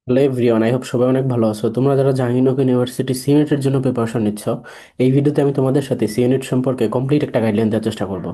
Hello everyone, I hope সবাই অনেক ভালো আছো। তোমরা যারা জাহাঙ্গীরনগর ইউনিভার্সিটি সিউনিটের জন্য প্রিপারেশন নিচ্ছ, এই ভিডিওতে আমি তোমাদের সাথে সিউনিট সম্পর্কে কমপ্লিট একটা গাইডলাইন দেওয়ার চেষ্টা করব।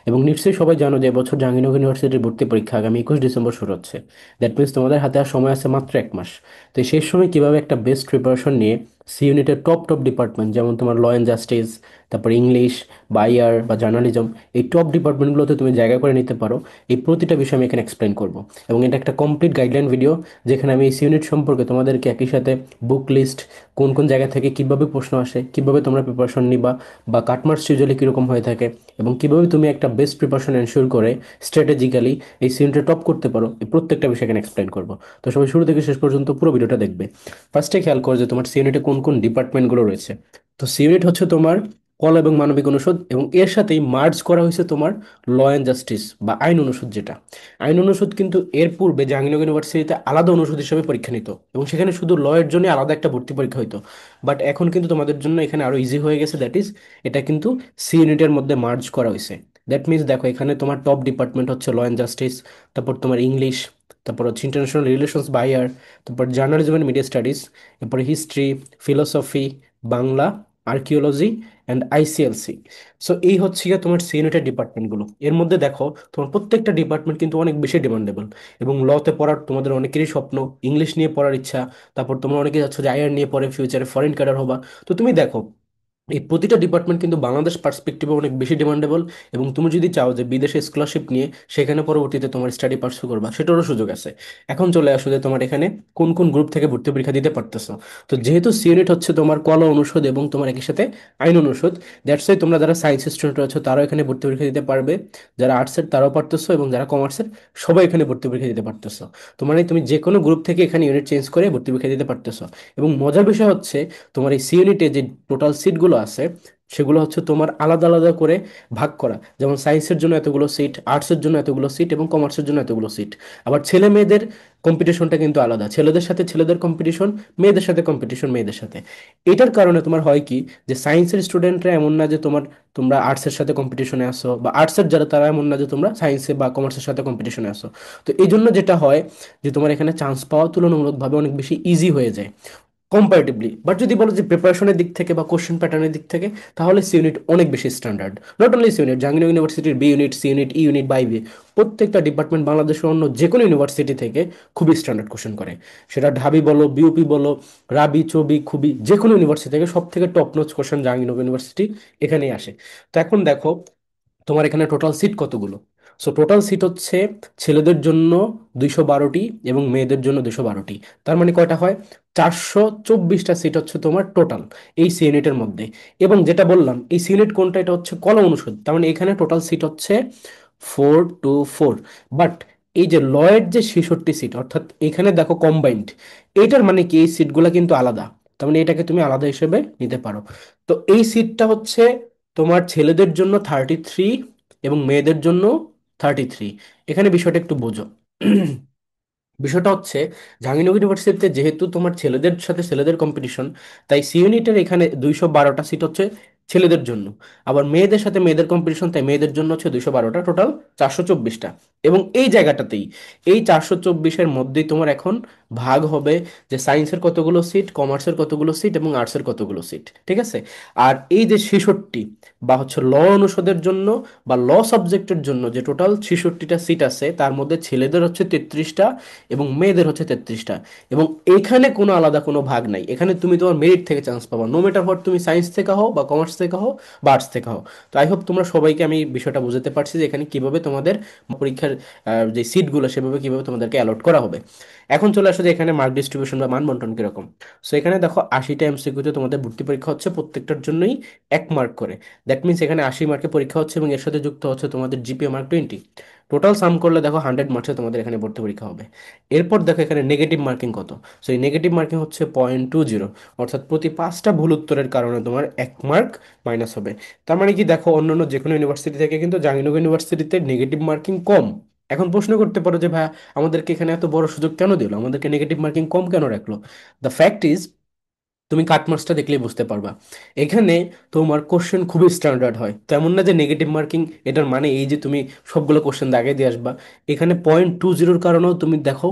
এবং নিশ্চয়ই সবাই জানো যে এবছর জাহাঙ্গীরনগর ইউনিভার্সিটির ভর্তি পরীক্ষা আগামী 21 ডিসেম্বর শুরু হচ্ছে। দ্যাট মিনস তোমাদের হাতে আর সময় আছে মাত্র 1 মাস। তো এই শেষ সময় কিভাবে একটা বেস্ট প্রিপারেশন নিয়ে সিউনিটের টপ টপ ডিপার্টমেন্ট যেমন তোমার ল অ্যান্ড জাস্টিস, তারপর ইংলিশ বা আইআর বা জার্নালিজম, এই টপ ডিপার্টমেন্টগুলোতে তুমি জায়গা করে নিতে পারো, এই প্রতিটা বিষয় আমি এখানে এক্সপ্লেন করব। এবং এটা একটা কমপ্লিট গাইডলাইন ভিডিও, যেখানে আমি এই ইউনিট সম্পর্কে তোমাদেরকে একই সাথে বুক লিস্ট, কোন কোন জায়গা থেকে কিভাবে প্রশ্ন আসে, কিভাবে তোমরা প্রিপারেশন নিবা, বা কাটমার্কস ইউজুয়ালি কীরকম হয়ে থাকে, এবং কিভাবে তুমি একটা বেস্ট প্রিপারেশন এনশিওর করে স্ট্র্যাটেজিক্যালি এই ইউনিটে টপ করতে পারো, এই প্রত্যেকটা বিষয় এখানে এক্সপ্লেন করবো। তো সবাই শুরু থেকে শেষ পর্যন্ত পুরো ভিডিওটা দেখবে। ফার্স্টে খেয়াল করো যে তোমার ইউনিটে কোন কোন ডিপার্টমেন্টগুলো রয়েছে। তো ইউনিট হচ্ছে তোমার কলা এবং মানবিক অনুষদ, এবং এর সাথেই মার্জ করা হয়েছে তোমার ল অ্যান্ড জাস্টিস বা আইন অনুষদ। যেটা আইন অনুষদ কিন্তু এর পূর্বে জাহাঙ্গীরনগর ইউনিভার্সিটিতে আলাদা অনুষদ হিসেবে পরীক্ষা নিত, এবং সেখানে শুধু ল এর জন্য আলাদা একটা ভর্তি পরীক্ষা হতো। বাট এখন কিন্তু তোমাদের জন্য এখানে আরো ইজি হয়ে গেছে, দ্যাট ইজ এটা কিন্তু সি ইউনিটের মধ্যে মার্জ করা হয়েছে। দ্যাট মিনস দেখো, এখানে তোমার টপ ডিপার্টমেন্ট হচ্ছে ল অ্যান্ড জাস্টিস, তারপর তোমার ইংলিশ, তারপর হচ্ছে ইন্টারন্যাশনাল রিলেশনস বা আইআর, তারপর জার্নালিজম অ্যান্ড মিডিয়া স্টাডিজ, এরপরে history, philosophy, Bangla, archaeology and ICLC. So এই হচ্ছে গিয়ে তোমার সি ইউনিটের ডিপার্টমেন্টগুলো। এর মধ্যে দেখো, তোমার প্রত্যেকটা ডিপার্টমেন্ট কিন্তু অনেক বেশি ডিমান্ডেবল, এবং লতে পড়ার তোমাদের অনেকেরই স্বপ্ন, ইংলিশ নিয়ে পড়ার ইচ্ছা। তারপর তোমরা অনেকে যাচ্ছ যে আইআর নিয়ে পরে ফিউচারে ফরেন ক্যাডার হবা। তো তুমি দেখো, এই প্রতিটা ডিপার্টমেন্ট কিন্তু বাংলাদেশ পার্সপেক্টিভে অনেক বেশি ডিমান্ডেবল। এবং তুমি যদি চাও যে বিদেশে স্কলারশিপ নিয়ে সেখানে পরবর্তীতে তোমার স্টাডি পার্সু করবা, সেটারও সুযোগ আছে। এখন চলে আসো যে তোমার এখানে কোন কোন গ্রুপ থেকে ভর্তি পরীক্ষা দিতে পারতেছো। তো যেহেতু সিউনিট হচ্ছে তোমার কলা অনুষদ এবং তোমার একই সাথে আইন অনুষদ, দ্যাটস ওয়াই তোমরা যারা সায়েন্স স্টুডেন্ট আছো তারাও এখানে ভর্তি পরীক্ষা দিতে পারবে, যারা আর্টসের তারাও পারতেছো, এবং যারা কমার্সের সবাই এখানে ভর্তি পরীক্ষা দিতে পারতেছো। তো মানে তুমি যে কোনো গ্রুপ থেকে এখানে ইউনিট চেঞ্জ করে ভর্তি পরীক্ষা দিতে পারতেছো। এবং মজার বিষয় হচ্ছে, তোমার এই সি ইউনিটে যে টোটাল সিটগুলো আছে, সেগুলো হচ্ছে তোমার আলাদা আলাদা করে ভাগ করা। যেমন সায়েন্সের জন্য এতগুলো সিট, আর্টসের জন্য এতগুলো সিট, এবং কমার্সের জন্য এতগুলো সিট। আবার ছেলে মেয়েদের কম্পিটিশনটা কিন্তু আলাদা, ছেলেদের সাথে ছেলেদের কম্পিটিশন, মেয়েদের সাথে কম্পিটিশন মেয়েদের সাথে। এটার কারণে তোমার হয় কি, যে সায়েন্সের স্টুডেন্টরা এমন না যে তোমরা আর্টসের সাথে কম্পিটিশনে আসো, বা আর্টসের যারা তারা এমন না যে তোমরা সায়েন্সে বা কমার্সের সাথে কম্পিটিশনে আসো। তো এই জন্য যেটা হয়, যে তোমার এখানে চান্স পাওয়া তুলনামূলকভাবে অনেক বেশি ইজি হয়ে যায় কম্পারেটিভলি। বাট যদি বলো যে প্রিপারেশনের দিক থেকে বা কোশ্চেন প্যাটার্নের দিক থেকে, তাহলে সি ইউনিট অনেক বেশি standard. Not only C unit, Jahangirnagar ইউনিভার্সিটির B unit, C unit, E unit বা আইবি, প্রত্যেকটা ডিপার্টমেন্ট বাংলাদেশের অন্য যে কোনো ইউনিভার্সিটি থেকে খুবই স্ট্যান্ডার্ড কোশ্চেন করে। সেটা ঢাবি বলো, বিউপি বলো, রাবি, চবি, খুবই যে কোনো ইউনিভার্সিটি থেকে সব থেকে top notch question Jahangirnagar university এখানেই আসে। তো এখন দেখো, তোমার এখানে টোটাল সিট কতগুলো। সো টোটাল সিট হচ্ছে ছেলেদের জন্য 212টি এবং মেয়েদের জন্য 212টি। তার মানে কয়টা হয়, 424টা সিট হচ্ছে তোমার টোটাল এই সি ইউনিটের মধ্যে। এবং যেটা বললাম, এই সি ইউনিট কোনটা, এটা হচ্ছে কলা অনুষদ, তার মানে এখানে টোটাল সিট হচ্ছে 424। বাট এই যে লয়ের যে 66 সিট, অর্থাৎ এখানে দেখো কম্বাইন্ড, এইটার মানে কি এই সিটগুলো কিন্তু আলাদা। তার মানে এটাকে তুমি আলাদা হিসেবে নিতে পারো। তো এই সিটটা হচ্ছে তোমার ছেলেদের জন্য 33 এবং মেয়েদের জন্য 33। এখানে বিষয়টা একটু বোঝো। বিষয়টা হচ্ছে, জাহাঙ্গীরনগর ইউনিভার্সিটিতে যেহেতু তোমার ছেলেদের সাথে ছেলেদের কম্পিটিশন, তাই সি ইউনিটের এখানে 212টা সিট হচ্ছে ছেলেদের জন্য। আবার মেয়েদের সাথে মেয়েদের কম্পিটিশন, তাই মেয়েদের জন্য হচ্ছে 212টা, টোটাল 424টা। এবং এই জায়গাটাতেই, এই 424-এর মধ্যেই তোমার এখন ভাগ হবে যে সায়েন্সের কতগুলো সিট, কমার্সের কতগুলো সিট, এবং আর্টসের কতগুলো সিট, ঠিক আছে। আর এই যে 66 বা হচ্ছে ল অনুষদের জন্য বা ল সাবজেক্টের জন্য যে টোটাল 66টা সিট আছে, তার মধ্যে ছেলেদের হচ্ছে 33টা এবং মেয়েদের হচ্ছে 33টা। এবং এখানে কোনো আলাদা কোনো ভাগ নাই, এখানে তুমি তোমার মেরিট থেকে চান্স পাবা, নো ম্যাটার হোয়াট, তুমি সায়েন্স থেকে হও বা কমার্স থেকে হও বা আর্টস থেকে হও। তো আই হোপ তোমরা সবাইকে আমি বিষয়টা বুঝাতে পারছি যে এখানে কিভাবে তোমাদের পরীক্ষার যে সিটগুলো সেভাবে কিভাবে তোমাদেরকে অ্যালট করা হবে। এখন চলে আসো যে এখানে মার্ক ডিস্ট্রিবিউশন বা মান বন্টন কিরকম। সো এখানে দেখো, 80টা এমসিকিউতে তোমাদের ভর্তি পরীক্ষা হচ্ছে, প্রত্যেকটার জন্যই 1 মার্ক করে। দ্যাট মিনস এখানে 80 মার্কের পরীক্ষা হচ্ছে, এবং এর সাথে যুক্ত হচ্ছে তোমাদের জিপিএ মার্ক 20। টোটাল সাম করলে দেখো 100 মার্কসে তোমাদের এখানে ভর্তি পরীক্ষা হবে। এরপর দেখো এখানে নেগেটিভ মার্কিং কত। সো এই নেগেটিভ মার্কিং হচ্ছে 0.20, অর্থাৎ প্রতি 5টা ভুল উত্তরের কারণে তোমার 1 মার্ক মাইনাস হবে। তার মানে কি, দেখো অন্যান্য যে কোনো ইউনিভার্সিটি থেকে কিন্তু জাহাঙ্গীরনগর ইউনিভার্সিটিতে নেগেটিভ মার্কিং কম। এখন প্রশ্ন করতে পারো যে ভাই, আমাদেরকে এখানে এত বড় সুযোগ কেন দিল, আমাদেরকে নেগেটিভ মার্কিং কম কেন রাখলো? দ্য ফ্যাক্ট ইজ, তুমি কাট মার্কসটা দেখলেই বুঝতে পারবা। এখানে তোমার কোশ্চেন খুবই স্ট্যান্ডার্ড হয়, তেমন না যে নেগেটিভ মার্কিং। এটার মানে এই যে তুমি সবগুলো কোশ্চেন দাগে দিয়ে আসবা। এখানে 0.20 কারণেও তুমি দেখো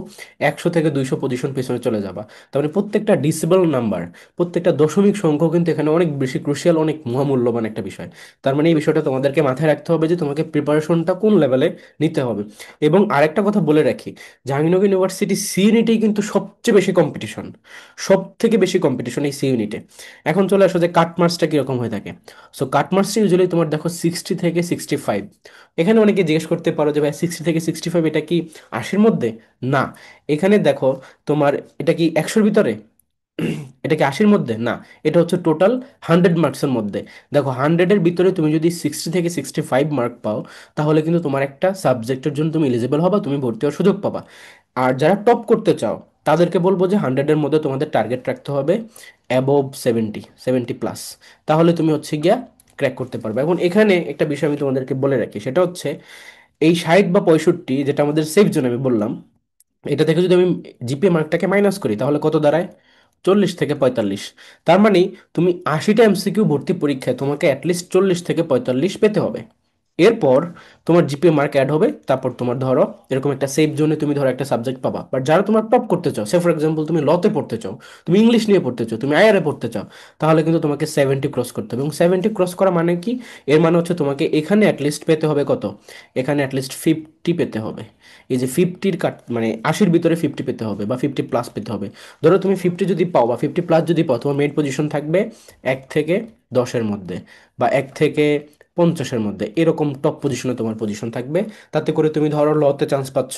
100 থেকে 200 পজিশন পেছনে চলে যাবা। তার মানে প্রত্যেকটা ডিসিবল নাম্বার, প্রত্যেকটা দশমিক সংখ্যাও কিন্তু এখানে অনেক বেশি ক্রুশিয়াল, অনেক মহামূল্যবান একটা বিষয়। তার মানে এই বিষয়টা তোমাদেরকে মাথায় রাখতে হবে যে তোমাকে প্রিপারেশনটা কোন লেভেলে নিতে হবে। এবং আরেকটা কথা বলে রাখি, জাহাঙ্গীরনগর ইউনিভার্সিটি সি ইউনিটেই কিন্তু সবচেয়ে বেশি কম্পিটিশন, সব থেকে বেশি কম্পিটিশন এই সি ইউনিটে। এখন চলে আসো যে কাট মার্কসটা কিরকম হয়ে থাকে। সো কাট মার্কসটা ইউজুয়ালি তোমার দেখো 60 থেকে 65। এখানে অনেকে জিজ্ঞেস করতে পারো যে ভাই 60 থেকে 65 এটা কি 80-র মধ্যে? না। এখানে দেখো তোমার এটা কি 100-র ভিতরে? এটা কি 80-র মধ্যে? না। এটা হচ্ছে টোটাল 100 মার্কসের মধ্যে। দেখো 100-এর ভিতরে তুমি যদি 60 থেকে 65 মার্ক পাও, তাহলে কিন্তু তোমার একটা সাবজেক্টের জন্য তুমি এলিজিবল হবা, তুমি ভর্তি হওয়ার সুযোগ পাবা। আর যারা টপ করতে চাও তাদেরকে বলবো যে 100-এর মধ্যে তোমাদের টার্গেট রাখতে হবে অ্যাবোভ 70 প্লাস। তাহলে তুমি হচ্ছে গিয়া ক্র্যাক করতে পারবে। এখন এখানে একটা বিষয় আমি তোমাদেরকে বলে রাখি, সেটা হচ্ছে এই 60 বা 65 যেটা আমাদের সেফ জোন আমি বললাম, এটা থেকে যদি আমি জিপিএ মার্কটাকে মাইনাস করি তাহলে কত দাঁড়ায়? 40 থেকে 45। তার মানে তুমি 80টা এমসিকিউ ভর্তি পরীক্ষায় তোমাকে অ্যাটলিস্ট 40 থেকে 45 পেতে হবে। এরপর তোমার জিপিএ মার্ক অ্যাড হবে, তারপর তোমার ধরো এরকম একটা সেফ জোনে তুমি ধরো একটা সাবজেক্ট পাবা। বাট যারা তোমার টপ করতে চাও, সে ফর এক্সাম্পল তুমি লতে পড়তে চাও, তুমি ইংলিশ নিয়ে পড়তে চাও, তুমি আইআরএ পড়তে চাও, তাহলে কিন্তু তোমাকে 70 ক্রস করতে হবে। এবং 70 ক্রস করা মানে কি? এর মানে হচ্ছে তোমাকে এখানে অ্যাটলিস্ট পেতে হবে কত? এখানে অ্যাটলিস্ট 50 পেতে হবে। এই যে 50-র কাট মানে 80-র ভিতরে 50 পেতে হবে বা 50 প্লাস পেতে হবে। ধরো তুমি 50 যদি পাও বা 50 প্লাস যদি পাও, তোমার মেইন পজিশন থাকবে 1 থেকে 10-এর মধ্যে বা 1 থেকে 50-এর মধ্যে, এরকম টপ পজিশনে তোমার পজিশন থাকবে। তাতে করে তুমি ধরো লতে চান্স পাচ্ছ,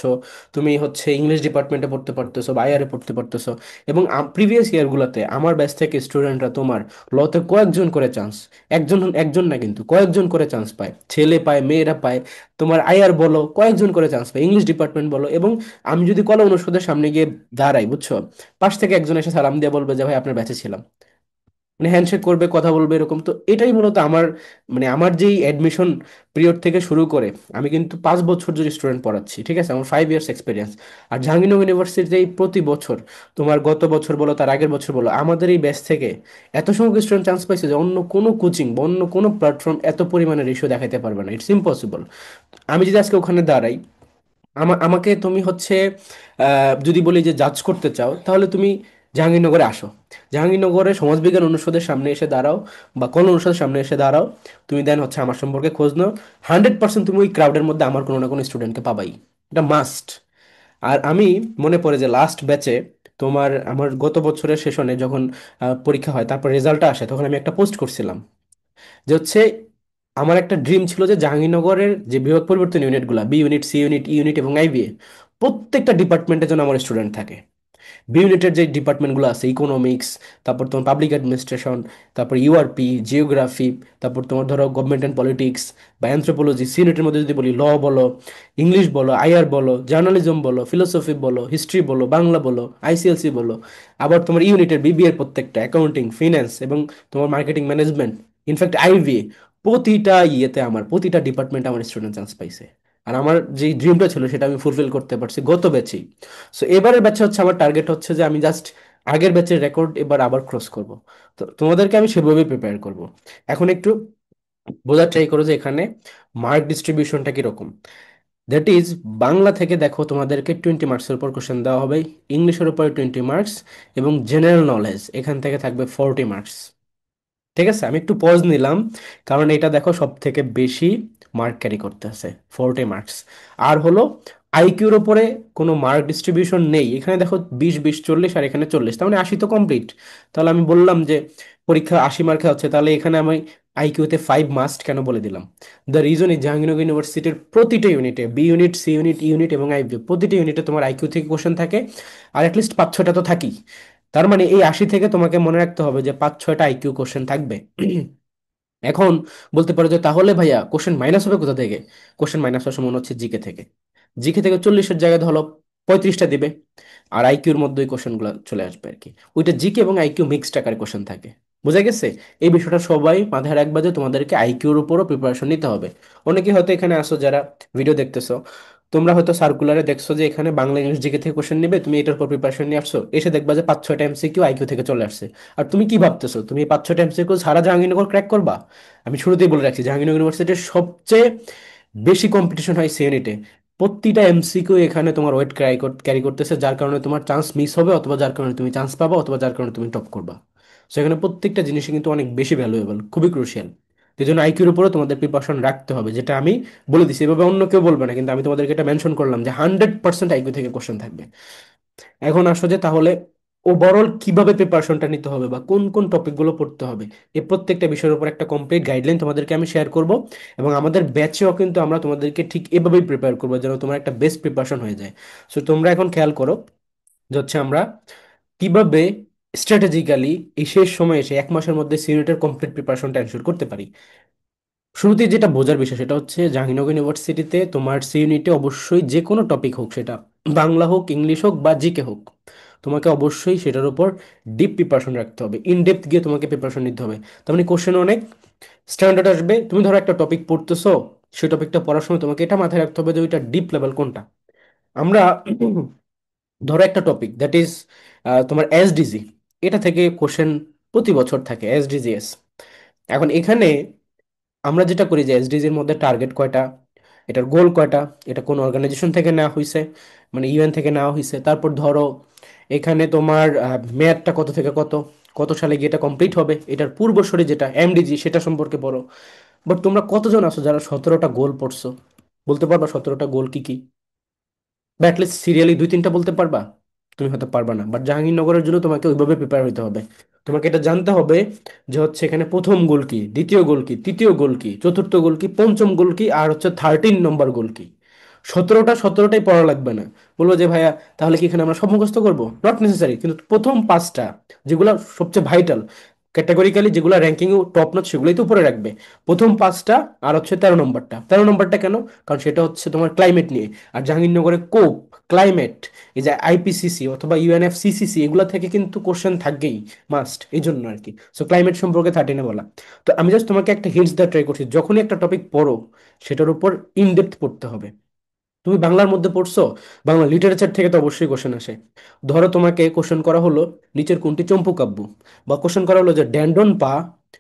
তুমি হচ্ছে ইংলিশ ডিপার্টমেন্টে পড়তে পারতেছো বা আইআরএ পড়তে পারতেছো। এবং প্রিভিয়াস ইয়ারগুলোতে আমার ব্যাচ থেকে স্টুডেন্টরা তোমার লতে কয়েকজন করে চান্স, একজন একজন না কিন্তু কয়েকজন করে চান্স পায়, ছেলে পায়, মেয়েরা পায়। তোমার আইআর বলো কয়েকজন করে চান্স পায়, ইংলিশ ডিপার্টমেন্ট বলো। এবং আমি যদি কলা অনুষদের সামনে গিয়ে দাঁড়াই, বুঝছো, পাশ থেকে একজন এসে সালাম দিয়ে বলবে যে ভাই আপনার ব্যাচে ছিলাম, মানে হ্যান্ডশেক করবে, কথা বলবে এরকম। তো এটাই মূলত আমার মানে আমার যেই অ্যাডমিশন পিরিয়ড থেকে শুরু করে আমি কিন্তু 5 বছর ধরে স্টুডেন্ট পড়াচ্ছি, ঠিক আছে, আমার 5 ইয়ার্স এক্সপিরিয়েন্স। আর জাহাঙ্গীরনগর ইউনিভার্সিটিতে এই প্রতি বছর, তোমার গত বছর বলো তার আগের বছর বলো, আমাদের এই ব্যাচ থেকে এত সংখ্যক স্টুডেন্ট চান্স পাইছে যে অন্য কোনো কোচিং বা অন্য কোনো প্ল্যাটফর্ম এত পরিমাণে রেশিও দেখাতে পারবে না, ইটস ইম্পসিবল। আমি যদি আজকে ওখানে দাঁড়াই, আমাকে তুমি হচ্ছে যদি বলি যে জাজ করতে চাও, তাহলে তুমি জাহাঙ্গীরনগরে আসো, জাহাঙ্গীরনগরে সমাজবিজ্ঞান অনুষদের সামনে এসে দাঁড়াও বা কোন অনুষদের সামনে এসে দাঁড়াও, তুমি দেন হচ্ছে আমার সম্পর্কে খোঁজ নাও। 100% তুমি ওই ক্রাউডের মধ্যে আমার কোনো না কোনো স্টুডেন্টকে পাবাই, এটা মাস্ট। আর আমি মনে পড়ে যে লাস্ট ব্যাচে তোমার আমার গত বছরের সেশনে যখন পরীক্ষা হয়, তারপর রেজাল্টটা আসে, তখন আমি একটা পোস্ট করছিলাম যে হচ্ছে আমার একটা ড্রিম ছিল যে জাহাঙ্গীরনগরের যে বিভাগ পরিবর্তন ইউনিটগুলো, B unit, C unit, E unit এবং আইবিএ, প্রত্যেকটা ডিপার্টমেন্টের জন্য আমার স্টুডেন্ট থাকে। বি ইউনিটের যে ডিপার্টমেন্টগুলো আছে, ইকোনমিক্স, তারপর তোমার পাবলিক অ্যাডমিনিস্ট্রেশন, তারপর ইউআরপি, জিওগ্রাফি, তারপর তোমার ধরো গভর্নমেন্ট অ্যান্ড পলিটিক্স বা অ্যানথ্রোপোলজি। সি ইউনিটের মধ্যে যদি বলি ল বলো, ইংলিশ বলো, আইআর বলো, জার্নালিজম বলো, ফিলোসফি বলো, হিস্ট্রি বলো, বাংলা বলো, আইসিএলসি বলো। আবার তোমার ইউনিটের বিবিএর প্রত্যেকটা, অ্যাকাউন্টিং, ফিন্যান্স এবং তোমার মার্কেটিং ম্যানেজমেন্ট, ইনফ্যাক্ট আইভিএ, প্রতিটা ইয়েতে আমার প্রতিটা ডিপার্টমেন্টে আমার স্টুডেন্ট চান্স পাইছে। আর আমার যে ড্রিমটা ছিল সেটা আমি ফুলফিল করতে পারছি গত ব্যাচেই। সো এবারের ব্যাচে হচ্ছে আমার টার্গেট হচ্ছে যে আমি জাস্ট আগের ব্যাচের রেকর্ড এবার আবার ক্রস করব। তো তোমাদেরকে আমি সেভাবেই প্রিপেয়ার করব। এখন একটু বোঝার ট্রাই করো যে এখানে মার্ক ডিস্ট্রিবিউশনটা কিরকম। দ্যাট ইজ, বাংলা থেকে দেখো তোমাদেরকে 20 মার্কসের উপর কোশ্চেন দেওয়া হবে, ইংলিশের উপরে 20 মার্কস, এবং জেনারেল নলেজ এখান থেকে থাকবে 40 মার্কস। ঠিক আছে, আমি একটু পজ নিলাম, কারণ এটা দেখো সব থেকে বেশি মার্ক ক্যারি করতেছে, 40 মার্কস। আর হলো আইকিউর ওপরে কোনো মার্ক ডিস্ট্রিবিউশন নেই, এখানে দেখো 20 20 40, আর এখানে 40, তার মানে 80 তো কমপ্লিট। তাহলে আমি বললাম যে পরীক্ষা 80 মার্কে হচ্ছে, তাহলে এখানে আমি আইকিউতে 5 মাস্ট কেন বলে দিলাম? দ্য রিজন ইজ জাহাঙ্গীরনগর ইউনিভার্সিটির প্রতিটা ইউনিটে, B unit, C unit, unit এবং আইবি, প্রতিটা ইউনিটে তোমার আইকিউ থেকে কোশ্চেন থাকে। আর অ্যাটলিস্ট 5 6টা তো থাকি। তার মানে এই 80 থেকে তোমাকে মনে রাখতে হবে যে 5 6টা আইকিউ কোশ্চেন থাকবে। এখন বলতে পারো যে তাহলে ভাইয়া কোশ্চেন মাইনাস হবে কোথা থেকে? কোশ্চেন মাইনাস হওয়ার সময় হচ্ছে জিকে থেকে। জিকে থেকে 40-এর জায়গায় ধরো 35টা দিবে। আর আইকিউর মধ্যে ওই কোশ্চেন গুলো চলে আসবে আর কি। ওইটা জিকে এবং আইকিউ মিক্সড আকারে কোশ্চেন থাকে। বোঝা গেছে? এই বিষয়টা সবাই মাথায় রাখবা যে তোমাদেরকে আইকিউর উপরও প্রিপারেশন নিতে হবে। অনেকে হয়তো এখানে আসো যারা ভিডিও দেখতেছো, তোমরা হয়তো সার্কুলারে দেখছো যে এখানে বাংলা ইংলিশ জিকে থেকে কোশ্চেন নেবে, তুমি এটার উপর প্রিপারেশন নিয়ে আসছো, এসে দেখবা যে 5-6টা এমসিকিউ আইকিউ থেকে চলে আসছে। আর তুমি কি ভাবতেছো তুমি এই 5-6টা এমসিকিউ সারা জাহাঙ্গীরনগর ক্র্যাক করবা? আমি শুরুতেই বলে রাখছি, জাহাঙ্গীরনগর ইউনিভার্সিটির সবচেয়ে বেশি কম্পিটিশন হয় সিএনইটে। প্রতিটা এমসিকিউ এখানে তোমার ওয়েট ক্যারি করতেছে, যার কারণে তোমার চান্স মিস হবে, অথবা যার কারণে তুমি চান্স পাবা, অথবা যার কারণে তুমি টপ করবা। সেখানে প্রত্যেকটা জিনিসই কিন্তু অনেক বেশি ভ্যালুয়েবল, খুবই ক্রুশিয়াল। এই জন্য আইকিউর উপরেও তোমাদের প্রিপারেশন রাখতে হবে, যেটা আমি বলে দিছি, এভাবে অন্য কেউ বলবে না, কিন্তু আমি তোমাদেরকে এটা মেনশন করলাম যে 100% আইকিউ থেকে কোশ্চেন থাকবে। এখন আসো যে তাহলে ওভারঅল কিভাবে প্রিপারেশনটা নিতে হবে বা কোন কোন টপিকগুলো পড়তে হবে, এই প্রত্যেকটা বিষয়ের উপর একটা কমপ্লিট গাইডলাইন তোমাদেরকে আমি শেয়ার করব। এবং আমাদের ব্যাচেও কিন্তু আমরা তোমাদেরকে ঠিক এভাবেই প্রিপেয়ার করবো যেন তোমার একটা বেস্ট প্রিপারেশন হয়ে যায়। সো তোমরা এখন খেয়াল করো যে হচ্ছে আমরা কিভাবে স্ট্র্যাটেজিক্যালি এই শেষ সময়ে এসে 1 মাসের মধ্যে সিউনিটের কমপ্লিট প্রিপারেশনটা এনশিওর করতে পারি। শুরুতে যেটা বোঝার বিষয় সেটা হচ্ছে জাহাঙ্গীরনগর ইউনিভার্সিটিতে তোমার সি ইউনিটে অবশ্যই যে কোনো টপিক হোক, সেটা বাংলা হোক, ইংলিশ হোক বা জিকে হোক, তোমাকে অবশ্যই সেটার উপর ডিপ প্রিপারেশন রাখতে হবে, ইন ডেপথ গিয়ে তোমাকে প্রিপারেশন নিতে হবে। তার মানে কোশ্চেন অনেক স্ট্যান্ডার্ড আসবে। তুমি ধরো একটা টপিক পড়তেছো, সেই টপিকটা পড়ার সময় তোমাকে এটা মাথায় রাখতে হবে যে ওইটা ডিপ লেভেল কোনটা। আমরা ধরো একটা টপিক দ্যাট ইজ তোমার এসডিজি, এটা থেকে কোশ্চেন প্রতি বছর থাকে, এসডিজিএস। এখন এখানে আমরা যেটা করি যে এসডিজির মধ্যে টার্গেট কয়টা, এটার গোল কয়টা, এটা কোন অর্গানাইজেশন থেকে নেওয়া হয়েছে, মানে ইউএন থেকে নেওয়া হয়েছে, তারপর ধরো এখানে তোমার মেয়াদটা কত থেকে কত, কত সালে গিয়ে এটা কমপ্লিট হবে, এটার পূর্বসূরি যেটা এমডিজি সেটা সম্পর্কে পড়ো। বাট তোমরা কতজন আছো যারা 17টা গোল পড়ছো? বলতে পারবা 17টা গোল কি কি? বা অ্যাটলিস্ট সিরিয়ালি 2-3টা বলতে পারবা? তুমি হয়তো পারবা না, বাট জাহাঙ্গীরনগরের জন্য তোমাকে ওইভাবে প্রিপেয়ার হতে হবে। তোমাকে এটা জানতে হবে যে হচ্ছে এখানে প্রথম গোল কি, দ্বিতীয় গোল কি, তৃতীয় গোল কি, চতুর্থ গোল কি, পঞ্চম গোল কি, আর হচ্ছে 13 নম্বর গোল কি। 17টাই পড়া লাগবে না। বলবো যে ভাইয়া তাহলে কি এখানে আমরা সব মুখস্থ করবো? নট নেসেসারি, কিন্তু প্রথম 5টা যেগুলো সবচেয়ে ভাইটাল, ক্যাটাগরিক্যালি যেগুলো র্যাঙ্কিং টপ নচ, সেগুলোই তো উপরে রাখবে। প্রথম 5টা আর হচ্ছে 13 নম্বরটা। 13 নম্বরটা কেন? কারণ সেটা হচ্ছে তোমার ক্লাইমেট নিয়ে। আর জাহাঙ্গীরনগরে কোপ, ক্লাইমেট, এই যে আইপিসিসি অথবা ইউএনএফসিসিসি, এগুলো থেকে কিন্তু কোশ্চেন থাকবেই, মাস্ট, এই জন্য আর কি। সো ক্লাইমেট সম্পর্কে 13-এ বলা। তো আমি জাস্ট তোমাকে একটা হিন্টস দেওয়ার ট্রাই করছি, যখনই একটা টপিক পড়ো সেটার উপর ইনডেপথ পড়তে হবে। তুমি বাংলার মধ্যে পড়ছো, বাংলা লিটারেচার থেকে তো অবশ্যই কোশ্চেন আসে। ধরো তোমাকে কোশ্চেন করা হলো নিচের কোনটি চম্পু কাব্য, বা কোশ্চেন করা হলো যে ড্যান্ডন পা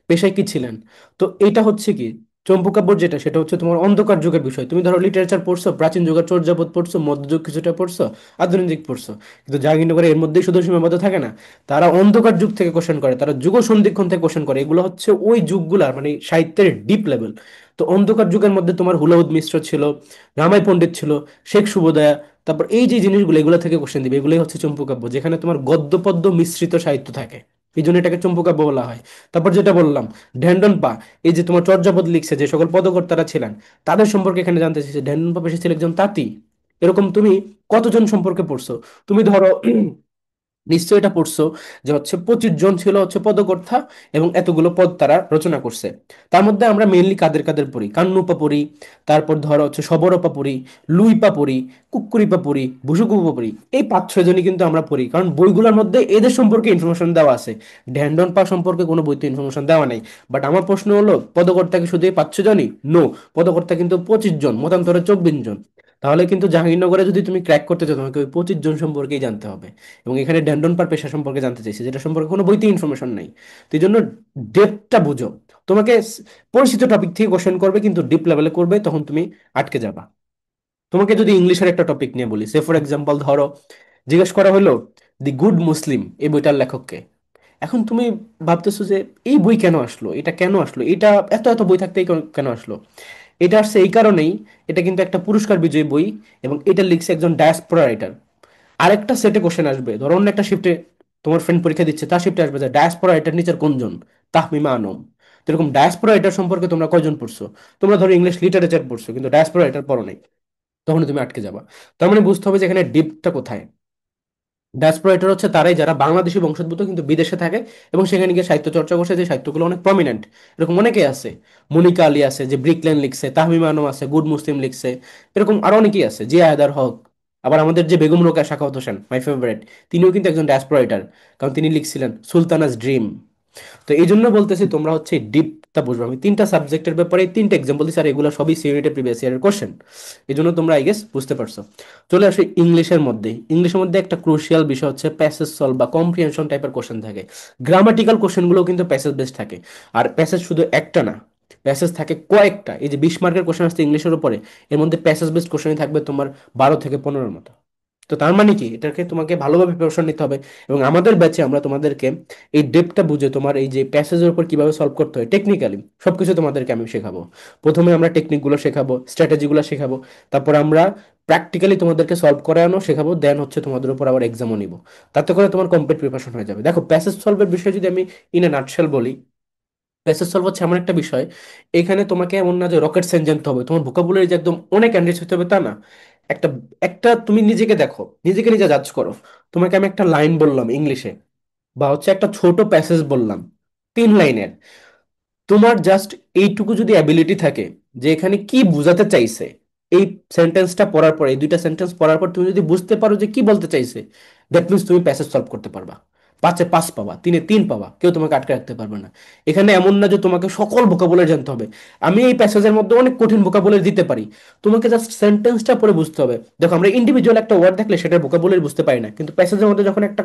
পেশায় কি ছিলেন। তো এটা হচ্ছে কি, চম্পু কাব্যর যেটা সেটা হচ্ছে তোমার অন্ধকার যুগের বিষয়। তুমি ধরো লিটারেচার পড়ছো, প্রাচীন যুগের চর্যাপদ পড়ছো, মধ্যযুগ কিছুটা পড়ছো, আধুনিক যুগ পড়ছো, কিন্তু জাহাঙ্গীরনগরে এর মধ্যেই শুধু সীমাবদ্ধ থাকে না। তারা অন্ধকার যুগ থেকে কোশ্চেন করে, তারা যুগ সন্ধিক্ষণ থেকে কোশ্চেন করে। এগুলো হচ্ছে ওই যুগগুলার মানে সাহিত্যের ডিপ লেভেল। তো অন্ধকার যুগের মধ্যে তোমার হুলাউদ মিশ্র ছিল, রামাই পণ্ডিত ছিল, শেখ সুবোদয়া, তারপর এই যে জিনিসগুলো, এগুলো থেকে কোশ্চেন দিবে। এগুলোই হচ্ছে চম্পু কাব্য, যেখানে তোমার গদ্য পদ্য মিশ্রিত সাহিত্য থাকে, এই জন্য এটাকে চম্পু কাব্য বলা হয়। তারপর যেটা বললাম, ঢেন্ডন পা, এই যে তোমার চর্যাপদ লিখছে যে সকল পদকর্তারা ছিলেন, তাদের সম্পর্কে এখানে জানতে চাইছে। ঢেন্ডন পা পেশা ছিল একজন তাঁতি। এরকম তুমি কতজন সম্পর্কে পড়ছো? তুমি ধরো নিশ্চয়ই এটা পড়ছো যে হচ্ছে 25 জন ছিল হচ্ছে পদকর্তা, এবং এতগুলো পদ তারা রচনা করছে। তার মধ্যে আমরা মেইনলি কাদের কাদের পড়ি? কান্নুপা পড়ি, তারপর ধরো হচ্ছে শবরপা পড়ি, লুইপা পড়ি, কুক্কুরিপা পড়ি, ভুসুকুপা পড়ি। এই 5-6 জনই কিন্তু আমরা পড়ি, কারণ বইগুলোর মধ্যে এদের সম্পর্কে ইনফরমেশন দেওয়া আছে। ঢ্যান্ডন পা সম্পর্কে কোনো বইতে ইনফরমেশন দেওয়া নাই। বাট আমার প্রশ্ন হলো, পদকর্তা কি শুধু এই 5-6 জনই? নো, পদকর্তা কিন্তু 25 জন, মতান্তরে 24 জন। তাহলে কিন্তু জাহাঙ্গীরনগরে যদি তুমি ক্র্যাক করতে চাও, তোমাকে ওই 25 জন সম্পর্কেই জানতে হবে। এবং এখানে ড্যান্ডন পার পেশা সম্পর্কে জানতে চাইছে, যেটা সম্পর্কে কোনো বইতে ইনফরমেশন নাই। তো এই জন্য ডেপটা বুঝো। তোমাকে পরিচিত টপিক থেকে কোশ্চেন করবে, কিন্তু ডিপ লেভেলে করবে, তখন তুমি আটকে যাবা। তোমাকে যদি ইংলিশের একটা টপিক নিয়ে বলি, সে ফর এক্সাম্পল ধরো জিজ্ঞেস করা হলো দি গুড মুসলিম, এই বইটার লেখককে। এখন তুমি ভাবতেছো যে এই বই কেন আসলো, এটা কেন আসলো, এটা এত এত বই থাকতে কেন আসলো? এটা আসছে এই কারণেই, এটা কিন্তু একটা পুরস্কার বিজয়ী বই, এবং এটা লিখছে একজন ডায়াসপোরা রাইটার। আরেকটা সেটে কোশ্চেন আসবে, ধরো অন্য একটা শিফটে তোমার ফ্রেন্ড পরীক্ষা দিচ্ছে, তার শিফটে আসবে যে ডায়াসপোরা রাইটার নিচের কোনজন, তাহমিমা আনম। তো এরকম ডায়াসপোরা রাইটার সম্পর্কে তোমরা কয়জন পড়ছো? তোমরা ধরো ইংলিশ লিটারেচার পড়ছো, কিন্তু ডায়াসপোরা রাইটার পড়ো নাই, তখন তুমি আটকে যাবা। তার মানে বুঝতে হবে যে এখানে ডিপটা কোথায়। ডায়াসপোরা হচ্ছে তারাই যারা বাংলাদেশি বংশোদ্ভূত কিন্তু বিদেশে থাকে, এবং সেখানে গিয়ে সাহিত্য চর্চা করছে, যে সাহিত্যগুলো অনেক প্রমিনেন্ট। এরকম অনেকেই আছে, মনিকা আলী আছে যে ব্রিকল্যান্ড লিখছে, তাহমিমা আনম আছে গুড মুসলিম লিখছে, এরকম আরো অনেকেই আছে, জিয়া হায়দার হক। আবার আমাদের যে বেগম রোকেয়া সাখাওয়াত হোসেন, মাই ফেভারিট, তিনিও কিন্তু একজন ডায়াসপোরা রাইটার, কারণ তিনি লিখছিলেন সুলতানাস ড্রিম। তো এই জন্য বলতেছি তোমরা হচ্ছে ডিপ তা বুঝবো। আমি তিনটা সাবজেক্টের ব্যাপারে তিনটা এক্সাম্পল দিচ্ছি, আর এগুলো সবই সি ইউনিটের প্রিভিয়াস ইয়ারের কোশ্চেন। এই জন্য তোমরা আই গেস বুঝতে পারছো। চলে আসি ইংলিশের মধ্যে। ইংলিশের মধ্যে একটা ক্রুশিয়াল বিষয় হচ্ছে প্যাসেজ সলভ বা কম্প্রিহেনশন টাইপের কোশ্চেন থাকে। গ্রামাটিক্যাল কোশ্চেনগুলো কিন্তু প্যাসেজ বেস থাকে। আর প্যাসেজ শুধু একটা না, প্যাসেজ থাকে কয়েকটা। এই যে 20 মার্কের কোশ্চেন আসছে ইংলিশের উপরে, এর মধ্যে প্যাসেজ বেসড কোশ্চেনই থাকবে তোমার 12 থেকে 15-এর মতো। তো তার মানে কি, এটাকে তোমাকে ভালোভাবে প্রিপারেশন নিতে হবে। এবং আমাদের ব্যাচে আমরা তোমাদেরকে এই ডেপটা বুঝে তোমার এই যে প্যাসেজের উপর কিভাবে সলভ করতে হয় টেকনিক্যালি সবকিছু তোমাদেরকে আমি শেখাবো। প্রথমে আমরা টেকনিকগুলো শেখাবো, স্ট্র্যাটেজিগুলো শেখাবো, তারপর আমরা প্র্যাকটিক্যালি তোমাদেরকে সলভ করানো শেখাবো, দেন হচ্ছে তোমাদের উপর আবার এক্সামও নিব। তাতে করে তোমার কমপ্লিট প্রিপারেশন হয়ে যাবে। দেখো, প্যাসেজ সলভের বিষয়ে যদি আমি ইন এ নাটশেল বলি, প্যাসেজ সলভ হচ্ছে এমন একটা বিষয়, এখানে তোমাকে এমন না যে রকেট সায়েন্স জানতে হবে, তোমার ভোকাবুলারি যে একদম অনেক এনরিচ হতে হবে তা না। একটা একটা তুমি নিজেকে দেখো, নিজেকে নিজে জাজ করো। তোমাকে আমি একটা লাইন বললাম ইংলিশে, বা হচ্ছে একটা ছোট প্যাসেজ বললাম 3 লাইনের, তোমার জাস্ট এইটুকু যদি অ্যাবিলিটি থাকে যে এখানে কি বোঝাতে চাইছে, এই সেন্টেন্সটা পড়ার পর, এই দুইটা সেন্টেন্স পড়ার পর তুমি যদি বুঝতে পারো যে কি বলতে চাইছে, দ্যাট মিনস তুমি প্যাসেজ সলভ করতে পারবা। 5-এ 5 পাবা, 3-এ 3 পাবা, কেউ তোমাকে আটকে রাখতে পারবে না। এখানে এমন না যে তোমাকে সকল ভোকাবুলারি জানতে হবে। আমি এই প্যাসেজের মধ্যে অনেক কঠিন ভোকাবুলারি দিতে পারি, তোমাকে জাস্ট সেন্টেন্সটা পড়ে বুঝতে হবে। দেখো, আমরা ইন্ডিভিজুয়াল একটা ওয়ার্ড দেখলে সেটার ভোকাবুলারি বুঝতে পারি না, কিন্তু প্যাসেজের মধ্যে যখন একটা